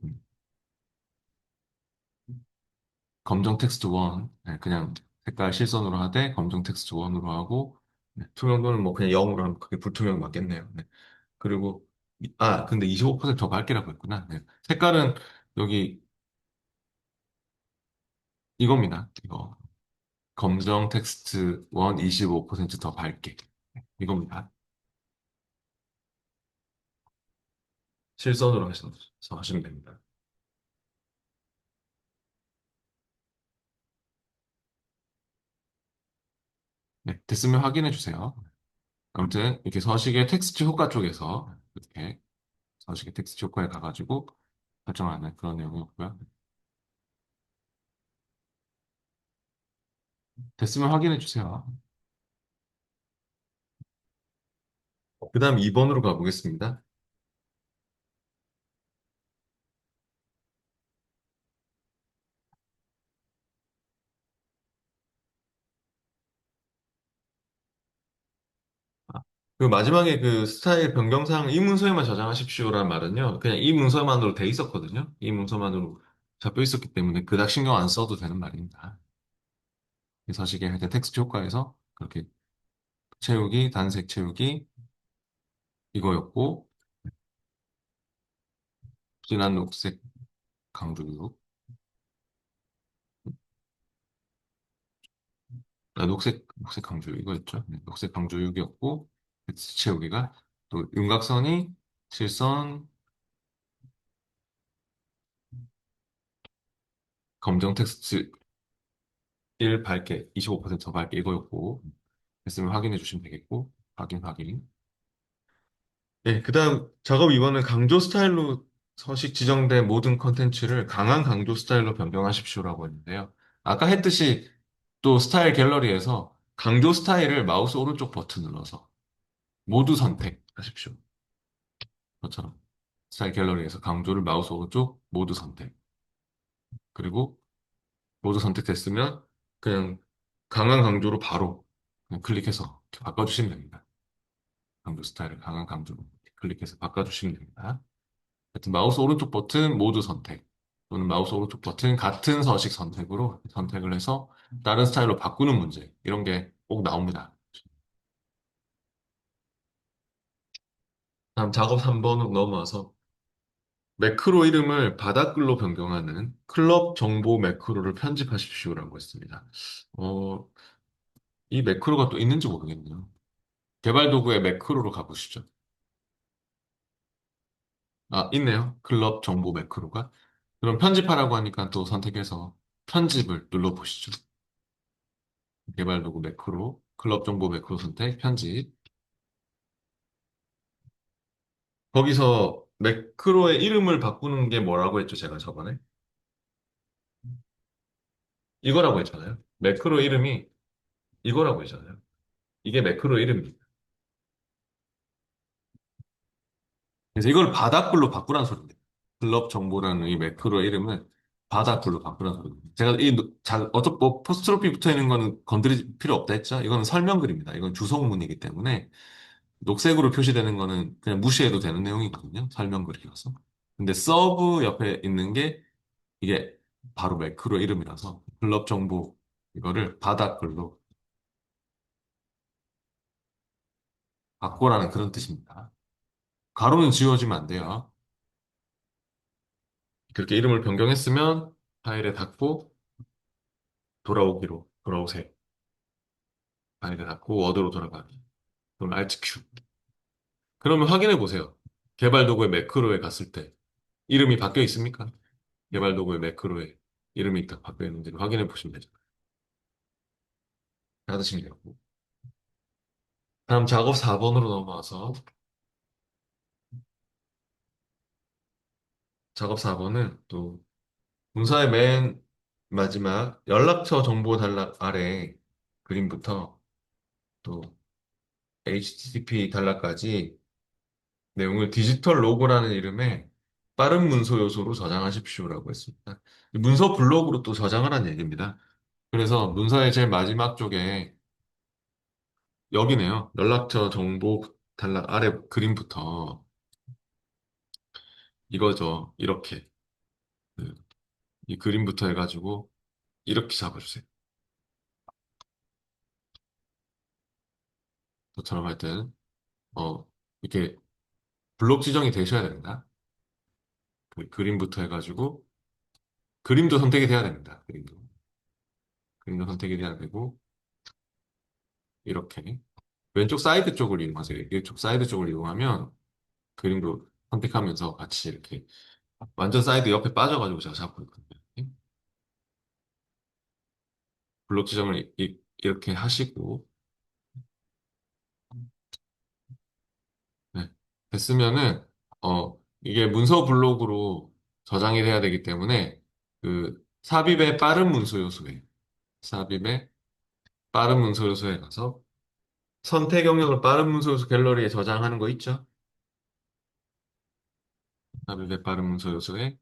검정 텍스트 원, 네, 그냥 색깔 실선으로 하되 검정 텍스트 원으로 하고, 네, 투명도는 뭐 그냥 0으로 하면 그게 불투명 맞겠네요. 네. 그리고 근데 25%더 밝게라고 했구나. 네. 색깔은 여기 이겁니다. 이거 검정 텍스트 원 25%더 밝게, 이겁니다. 실선으로 하셔서 하시면 됩니다. 네, 됐으면 확인해 주세요. 아무튼 이렇게 서식의 텍스트 효과 쪽에서 이렇게 서식의 텍스트 효과에 가가지고 설정하는 그런 내용이었고요. 됐으면 확인해 주세요. 그 다음 2번으로 가보겠습니다. 그 마지막에 그 스타일 변경사항 이 문서에만 저장하십시오라는 말은요. 그냥 이 문서만으로 돼 있었거든요. 이 문서만으로 잡혀 있었기 때문에 그닥 신경 안 써도 되는 말입니다. 이 서식의 할때 텍스트 효과에서 그렇게 채우기, 단색 채우기 이거였고 진한 녹색 강조육, 녹색 강조육 이거였죠. 네, 녹색 강조육이었고 텍스트 채우기가 또 윤곽선이 실선 검정 텍스트 1 밝게 25%더 밝게 이거였고 됐으면 확인해 주시면 되겠고 확인. 예, 그다음 작업 2번은 강조 스타일로 서식 지정된 모든 컨텐츠를 강한 강조 스타일로 변경하십시오라고 했는데요. 아까 했듯이 또 스타일 갤러리에서 강조 스타일을 마우스 오른쪽 버튼 눌러서 모두 선택하십시오. 그것처럼 스타일 갤러리에서 강조를 마우스 오른쪽 모두 선택. 그리고 모두 선택됐으면 그냥 강한 강조로 바로 그냥 클릭해서 이렇게 바꿔주시면 됩니다. 강조 스타일을 강한 강조로 클릭해서 바꿔주시면 됩니다. 하여튼 마우스 오른쪽 버튼 모두 선택 또는 마우스 오른쪽 버튼 같은 서식 선택으로 선택을 해서 다른 스타일로 바꾸는 문제 이런 게 꼭 나옵니다. 다음 작업 3번으로 넘어와서 매크로 이름을 바닥글로 변경하는 클럽 정보 매크로를 편집하십시오라고 했습니다. 어, 이 매크로가 또 있는지 모르겠네요. 개발 도구에 매크로로 가보시죠. 있네요. 클럽 정보 매크로가. 그럼 편집하라고 하니까 또 선택해서 편집을 눌러보시죠. 개발 도구 매크로, 클럽 정보 매크로 선택, 편집. 거기서 매크로의 이름을 바꾸는 게 뭐라고 했죠? 제가 저번에? 이거라고 했잖아요. 매크로 이름이 이거라고 했잖아요. 이게 매크로 이름입니다. 그래서 이걸 바닥글로 바꾸라는 소리입니다. 클럽 정보라는 이 매크로 이름을 바닥글로 바꾸라는 소리입니다. 제가 뭐, 포스트로피 붙어 있는 거는 건드릴 필요 없다 했죠? 이거는 설명글입니다. 이건 주석문이기 때문에 녹색으로 표시되는 거는 그냥 무시해도 되는 내용이거든요. 설명글이라서. 근데 서브 옆에 있는 게 이게 바로 매크로 이름이라서 클럽 정보 이거를 바닥글로 바꿔라는 그런 뜻입니다. 가로는 지워지면 안 돼요. 그렇게 이름을 변경했으면 파일에 닫고 돌아오세요. 파일에 닫고 워드로 돌아가기. 그럼 Alt Q. 그러면 확인해 보세요. 개발 도구의 매크로에 갔을 때 이름이 바뀌어 있습니까? 개발 도구의 매크로에 이름이 딱 바뀌어 있는지를 확인해 보시면 되죠. 닫으시면 되고. 다음 작업 4번으로 넘어와서 작업 4번은 또 문서의 맨 마지막 연락처 정보 단락 아래 그림부터 또 HTTP 단락까지 내용을 디지털 로고라는 이름의 빠른 문서 요소로 저장하십시오라고 했습니다. 문서 블록으로 또 저장을 한 얘기입니다. 그래서 문서의 제일 마지막 쪽에 여기네요. 연락처 정보 단락 아래 그림부터 이거죠. 이렇게. 그, 이 그림부터 해가지고 이렇게 잡아주세요. 저처럼 할 때는, 이렇게 블록 지정이 되셔야 됩니다. 그 그림부터 해가지고, 그림도 선택이 돼야 됩니다. 그림도 선택이 돼야 되고, 이렇게. 왼쪽 사이드 쪽을 이용하세요. 이쪽 사이드 쪽을 이용하면 그림도 선택하면서 같이 이렇게 완전 사이드 옆에 빠져가지고 제가 잡고 있거든요. 블록 지정을 이렇게 하시고, 네. 됐으면은, 이게 문서 블록으로 저장이 돼야 되기 때문에, 삽입의 빠른 문서 요소에, 삽입의 빠른 문서 요소에 가서 선택 영역을 빠른 문서 요소 갤러리에 저장하는 거 있죠? 삽입의 빠른 문서 요소에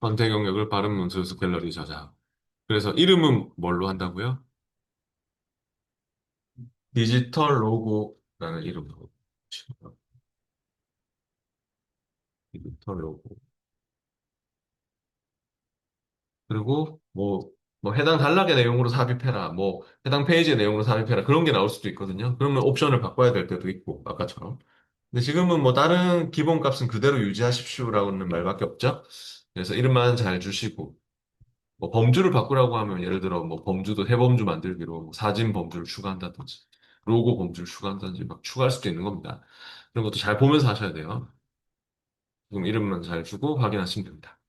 선택 영역을 빠른 문서 요소 갤러리 저장. 그래서 이름은 뭘로 한다고요? 디지털 로고라는 이름으로. 디지털 로고. 그리고 뭐 해당 단락의 내용으로 삽입해라. 뭐 해당 페이지의 내용으로 삽입해라. 그런 게 나올 수도 있거든요. 그러면 옵션을 바꿔야 될 때도 있고 아까처럼. 근데 지금은 뭐 다른 기본 값은 그대로 유지하십시오라고는 말밖에 없죠. 그래서 이름만 잘 주시고 뭐 범주를 바꾸라고 하면 예를 들어 뭐 범주도 해범주 만들기로 뭐 사진 범주를 추가한다든지 로고 범주를 추가한다든지 막 추가할 수도 있는 겁니다. 그런 것도 잘 보면서 하셔야 돼요. 지금 이름만 잘 주고 확인하시면 됩니다.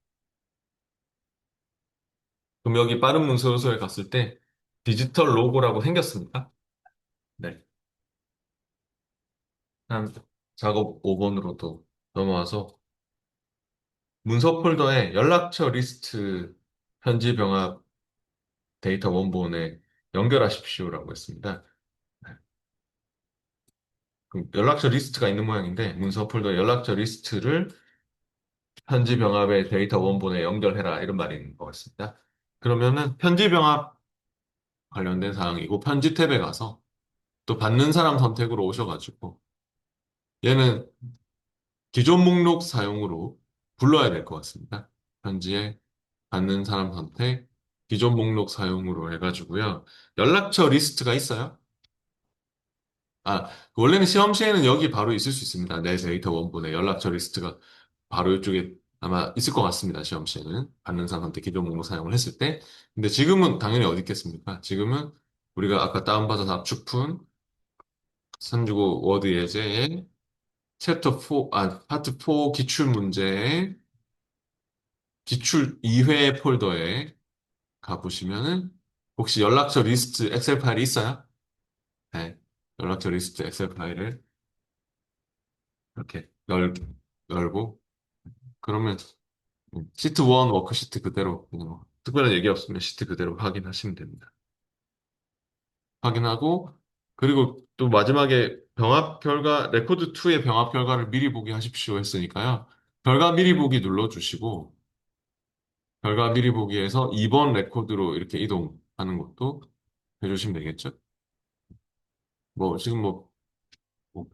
그럼 여기 빠른 문서 요소에 갔을 때 디지털 로고라고 생겼습니까? 네. 다음 작업 5번으로 또 넘어와서 문서 폴더에 연락처 리스트 편지 병합 데이터 원본에 연결하십시오라고 했습니다. 네. 그럼 연락처 리스트가 있는 모양인데 문서 폴더에 연락처 리스트를 편지 병합의 데이터 원본에 연결해라 이런 말이 있는 것 같습니다. 그러면은 편지 병합 관련된 사항이고 편지 탭에 가서 또 받는 사람 선택으로 오셔가지고 얘는 기존 목록 사용으로 불러야 될 것 같습니다. 현지에 받는 사람 선택, 기존 목록 사용으로 해가지고요. 연락처 리스트가 있어요? 아, 원래는 시험 시에는 여기 바로 있을 수 있습니다. 내 데이터 원본에 연락처 리스트가 바로 이쪽에 아마 있을 것 같습니다. 시험 시에는. 받는 사람 선택, 기존 목록 사용을 했을 때. 근데 지금은 당연히 어디 있겠습니까? 지금은 우리가 아까 다운받아서 압축푼, 선주고 워드 예제에 파트 4 기출 문제에 기출 2회 폴더에 가보시면은 혹시 연락처 리스트 엑셀 파일이 있어요? 네. 연락처 리스트 엑셀 파일을 이렇게 열고 그러면 시트 1 워크시트 그대로 그냥 뭐 특별한 얘기 없으면 시트 그대로 확인하시면 됩니다. 확인하고 그리고 또 마지막에 병합 결과 레코드 2의 병합 결과를 미리 보기 하십시오 했으니까요. 결과 미리 보기 눌러주시고 결과 미리 보기에서 2번 레코드로 이렇게 이동하는 것도 해주시면 되겠죠. 뭐 지금 뭐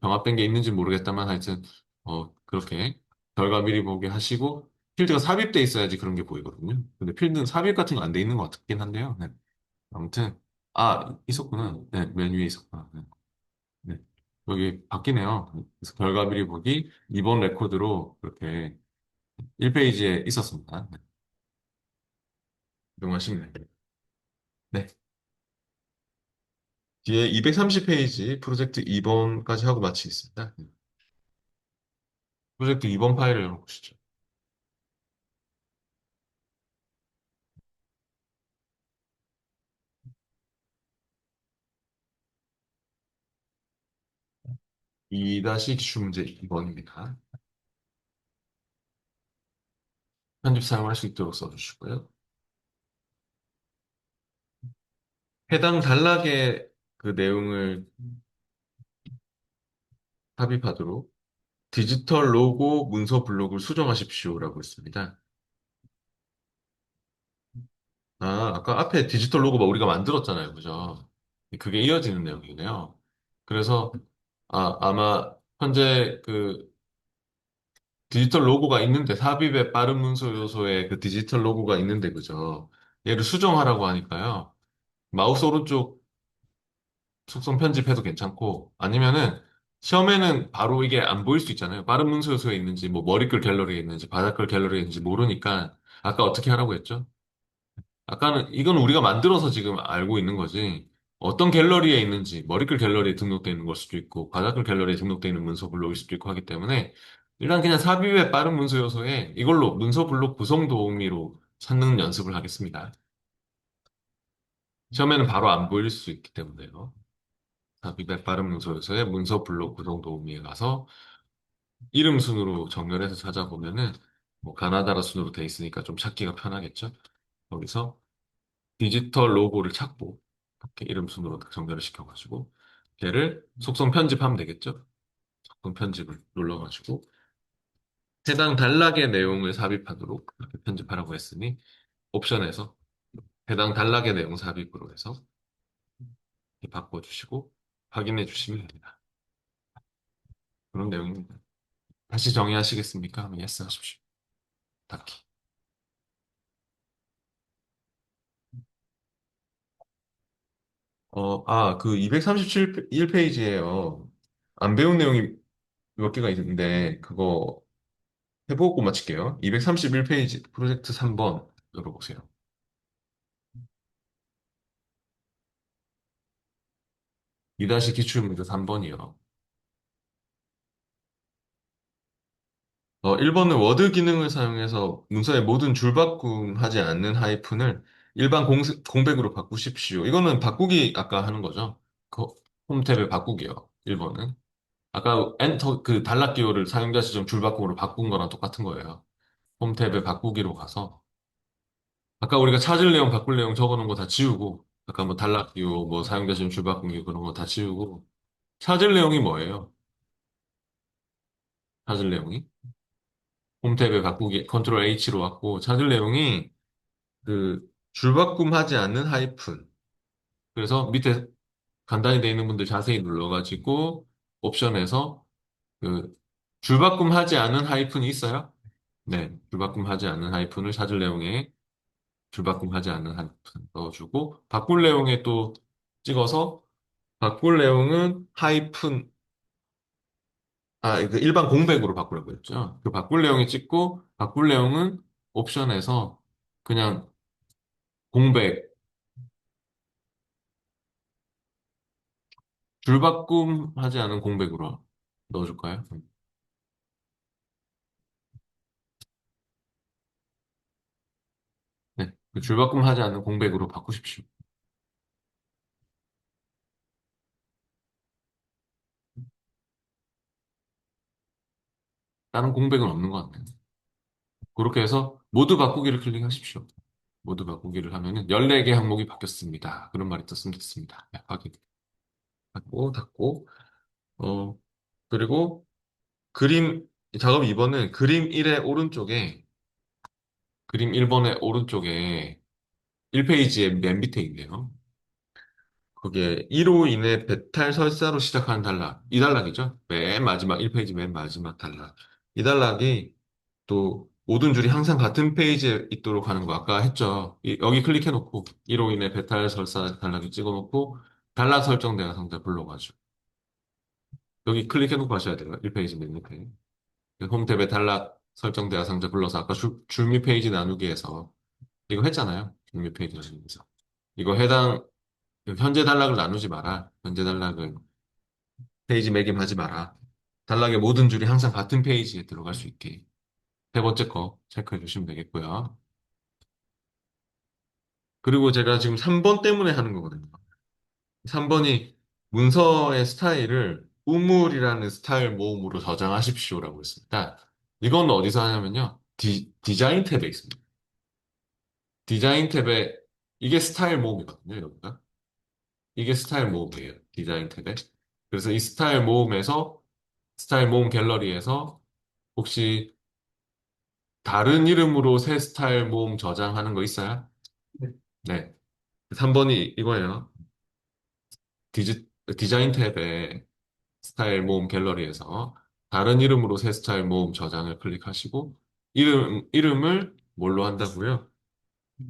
병합된 게 있는지 모르겠다만 하여튼 그렇게 결과 미리 보기 하시고 필드가 삽입돼 있어야지 그런 게 보이거든요. 근데 필드는 삽입 같은 거 안 돼 있는 것 같긴 한데요. 네. 아무튼 있었구나. 네, 메뉴에 있었구나. 네. 네. 여기 바뀌네요. 그래서 결과 미리 보기 2번 레코드로 그렇게 1페이지에 있었습니다. 네. 이용하시면 됩니다. 네. 뒤에 230페이지 프로젝트 2번까지 하고 마치겠습니다. 네. 프로젝트 2번 파일을 열어보시죠. 2다시 기출문제 2번입니다. 편집 사용할 수 있도록 써주시고요. 해당 단락의 그 내용을 삽입하도록 디지털 로고 문서 블록을 수정하십시오라고 했습니다. 아, 아까 앞에 디지털 로고 막 우리가 만들었잖아요. 그죠? 그게 이어지는 내용이네요. 그래서, 아마 현재 그 디지털 로고가 있는데, 삽입의 빠른 문서 요소에 그 디지털 로고가 있는데, 그죠? 얘를 수정하라고 하니까요. 마우스 오른쪽 속성 편집해도 괜찮고, 아니면은, 시험에는 바로 이게 안 보일 수 있잖아요. 빠른 문서 요소에 있는지, 뭐 머리글 갤러리에 있는지, 바닥글 갤러리에 있는지 모르니까, 아까 어떻게 하라고 했죠? 아까는 이건 우리가 만들어서 지금 알고 있는 거지. 어떤 갤러리에 있는지, 머리글 갤러리에 등록되어 있는 걸 수도 있고, 바닥글 갤러리에 등록되어 있는 문서 블록일 수도 있고 하기 때문에, 일단 그냥 삽입의 빠른 문서 요소에 이걸로 문서 블록 구성 도우미로 찾는 연습을 하겠습니다. 시험에는 바로 안 보일 수 있기 때문에요. 삽입의 빠른 문서 요소에 문서 블록 구성 도우미에 가서 이름 순으로 정렬해서 찾아보면은, 뭐 가나다라 순으로 돼 있으니까 좀 찾기가 편하겠죠? 거기서 디지털 로고를 찾고 이렇게 이름 순으로 딱 정렬을 시켜가지고 걔를 속성 편집하면 되겠죠? 속성 편집을 눌러가지고 해당 단락의 내용을 삽입하도록 이렇게 편집하라고 했으니 옵션에서 해당 단락의 내용 삽입으로 해서 이렇게 바꿔주시고 확인해 주시면 됩니다. 그런 내용입니다. 다시 정의하시겠습니까? 하면 yes 하십시오. 딱히. 그 237페이지에요. 안 배운 내용이 몇 개가 있는데 그거 해보고 마칠게요. 231페이지 프로젝트 3번 열어보세요. 2다시 기출문제 3번이요. 1번은 워드 기능을 사용해서 문서의 모든 줄바꿈하지 않는 하이픈을 일반 공백으로 바꾸십시오. 이거는 바꾸기 아까 하는 거죠. 그 홈 탭에 바꾸기요. 1번은. 아까 엔터 그 단락 기호를 사용자 지정 줄바꿈으로 바꾼 거랑 똑같은 거예요. 홈 탭에 바꾸기로 가서 아까 우리가 찾을 내용, 바꿀 내용 적어놓은 거 다 지우고 아까 뭐 단락 기호, 뭐 사용자 지정 줄바꿈기 그런 거 다 지우고 찾을 내용이 뭐예요? 찾을 내용이? 홈탭에 바꾸기 컨트롤 H로 왔고 찾을 내용이 그 줄바꿈하지 않는 하이픈. 그래서 밑에 간단히 되어 있는 분들 자세히 눌러가지고 옵션에서 그 줄바꿈하지 않은 하이픈이 있어요? 네, 줄바꿈하지 않는 하이픈을 찾을 내용에 줄바꿈하지 않는 하이픈 넣어주고 바꿀 내용에 또 찍어서 바꿀 내용은 하이픈 그 일반 공백으로 바꾸라고 했죠. 그 바꿀 내용에 찍고 바꿀 내용은 옵션에서 그냥 공백 줄바꿈하지 않은 공백으로 넣어줄까요? 네. 그 줄바꿈하지 않은 공백으로 바꾸십시오. 다른 공백은 없는 것 같아요. 그렇게 해서 모두 바꾸기를 클릭하십시오. 모두 바꾸기를 하면은 14개 항목이 바뀌었습니다. 그런 말이 떴으면 됐습니다. 네, 확인. 닫고, 닫고, 어, 그리고 작업 2번은 그림 1의 오른쪽에, 그림 1번의 오른쪽에 1페이지의 맨 밑에 있네요. 거기에 1호 이내 배탈 설사로 시작하는 단락. 이 단락이죠. 맨 마지막 1페이지 맨 마지막 단락. 이 단락이 또 모든 줄이 항상 같은 페이지에 있도록 하는 거 아까 했죠. 여기 클릭해놓고 1호 이내 배탈 설사 단락을 찍어놓고 단락 설정 대화 상자 불러가지고 여기 클릭해놓고 하셔야 돼요. 1페이지 맨 밑에. 홈 탭에 단락 설정 대화 상자 불러서 아까 줄미 페이지 나누기에서 이거 했잖아요. 줄미 페이지 나누기에서. 이거 현재 단락을 나누지 마라. 현재 단락을 페이지 매김하지 마라. 단락의 모든 줄이 항상 같은 페이지에 들어갈 수 있게. 세 번째 거 체크해 주시면 되겠고요. 그리고 제가 지금 3번 때문에 하는 거거든요. 3번이 문서의 스타일을 우물이라는 스타일 모음으로 저장하십시오라고 했습니다. 이건 어디서 하냐면요. 디자인 탭에 있습니다. 디자인 탭에 이게 스타일 모음이거든요, 여기가. 이게 스타일 모음이에요. 디자인 탭에. 그래서 이 스타일 모음에서, 스타일 모음 갤러리에서 혹시 다른 이름으로 새 스타일 모음 저장하는 거 있어요? 네. 네. 3번이 이거예요. 디자인 탭에 스타일 모음 갤러리에서 다른 이름으로 새 스타일 모음 저장을 클릭하시고, 이름을 뭘로 한다고요?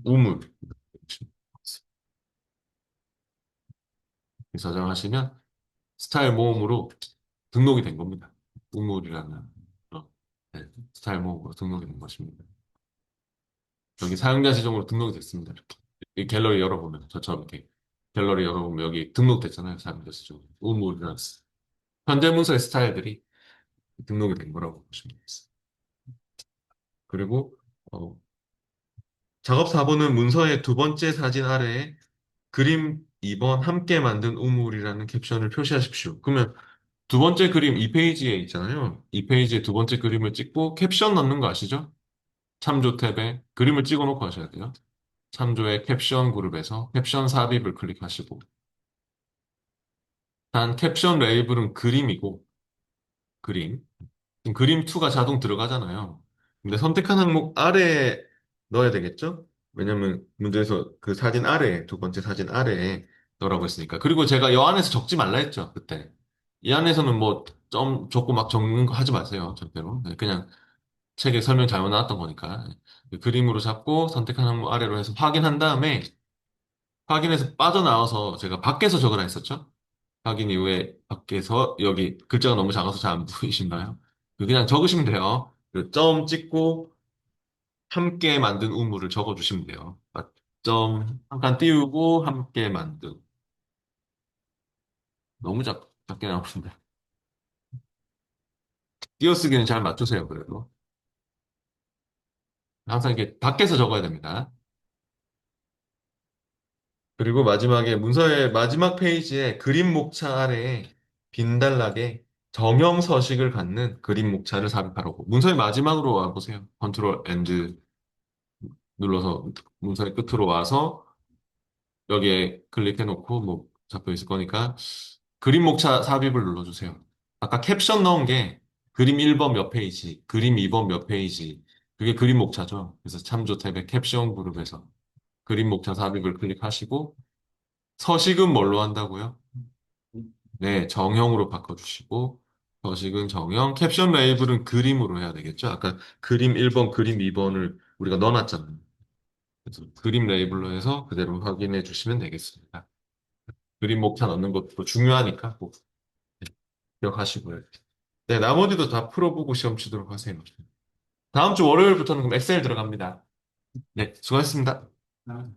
우물. 저장하시면 스타일 모음으로 등록이 된 겁니다. 우물이라는 네, 스타일 모음으로 등록이 된 것입니다. 여기 사용자 지정으로 등록이 됐습니다. 이렇게. 이 갤러리 열어보면 저처럼 이렇게 갤러리 열어보면 여기 등록됐잖아요. 사용자 지정으로. 우물이라는 현재 문서의 스타일들이 등록이 된 거라고 보시면 되겠습니다. 그리고 어, 작업 4번은 문서의 두 번째 사진 아래에 그림 2번 함께 만든 우물이라는 캡션을 표시하십시오. 그러면 두 번째 그림 2페이지에 있잖아요. 2페이지에 두 번째 그림을 찍고 캡션 넣는 거 아시죠? 참조 탭에 그림을 찍어 놓고 하셔야 돼요. 참조의 캡션 그룹에서 캡션 삽입을 클릭하시고 단 캡션 레이블은 그림이고 그림. 지금 그림 2가 자동 들어가잖아요. 근데 선택한 항목 아래에 넣어야 되겠죠? 왜냐면 문제에서 그 사진 아래에, 두 번째 사진 아래에 넣으라고 했으니까. 그리고 제가 이 안에서 적지 말라 했죠, 그때. 이 안에서는 뭐 점 적고 막 적는 거 하지 마세요, 절대로. 네, 그냥 책에 설명 잘못 나왔던 거니까. 그 그림으로 잡고 선택한 항목 아래로 해서 확인한 다음에 확인해서 빠져나와서 제가 밖에서 적으라 했었죠? 확인 이후에 밖에서 여기 글자가 너무 작아서 잘 안 보이신가요? 그냥 적으시면 돼요. 그 점 찍고 함께 만든 우물을 적어주시면 돼요. 점 잠깐 띄우고 함께 만든. 너무 작게 나오는데. 띄어쓰기는 잘 맞추세요, 그래도. 항상 이렇게 밖에서 적어야 됩니다. 그리고 마지막에 문서의 마지막 페이지에 그림 목차 아래에 빈달락에 정형 서식을 갖는 그림 목차를 삽입하라고. 문서의 마지막으로 와보세요. 컨트롤 엔드 눌러서 문서의 끝으로 와서 여기에 클릭해놓고 뭐 잡혀 있을 거니까 그림 목차 삽입을 눌러주세요. 아까 캡션 넣은 게 그림 1번 몇 페이지, 그림 2번 몇 페이지, 그게 그림 목차죠. 그래서 참조 탭의 캡션 그룹에서 그림 목차 삽입을 클릭하시고 서식은 뭘로 한다고요? 네, 정형으로 바꿔주시고 서식은 정형, 캡션 레이블은 그림으로 해야 되겠죠? 아까 그림 1번, 그림 2번을 우리가 넣어놨잖아요. 그래서 그림 레이블로 해서 그대로 확인해 주시면 되겠습니다. 그림 목차 넣는 것도 중요하니까 꼭 기억하시고요. 네, 나머지도 다 풀어보고 시험 치도록 하세요. 다음 주 월요일부터는 그럼 엑셀 들어갑니다. 네, 수고하셨습니다. 나,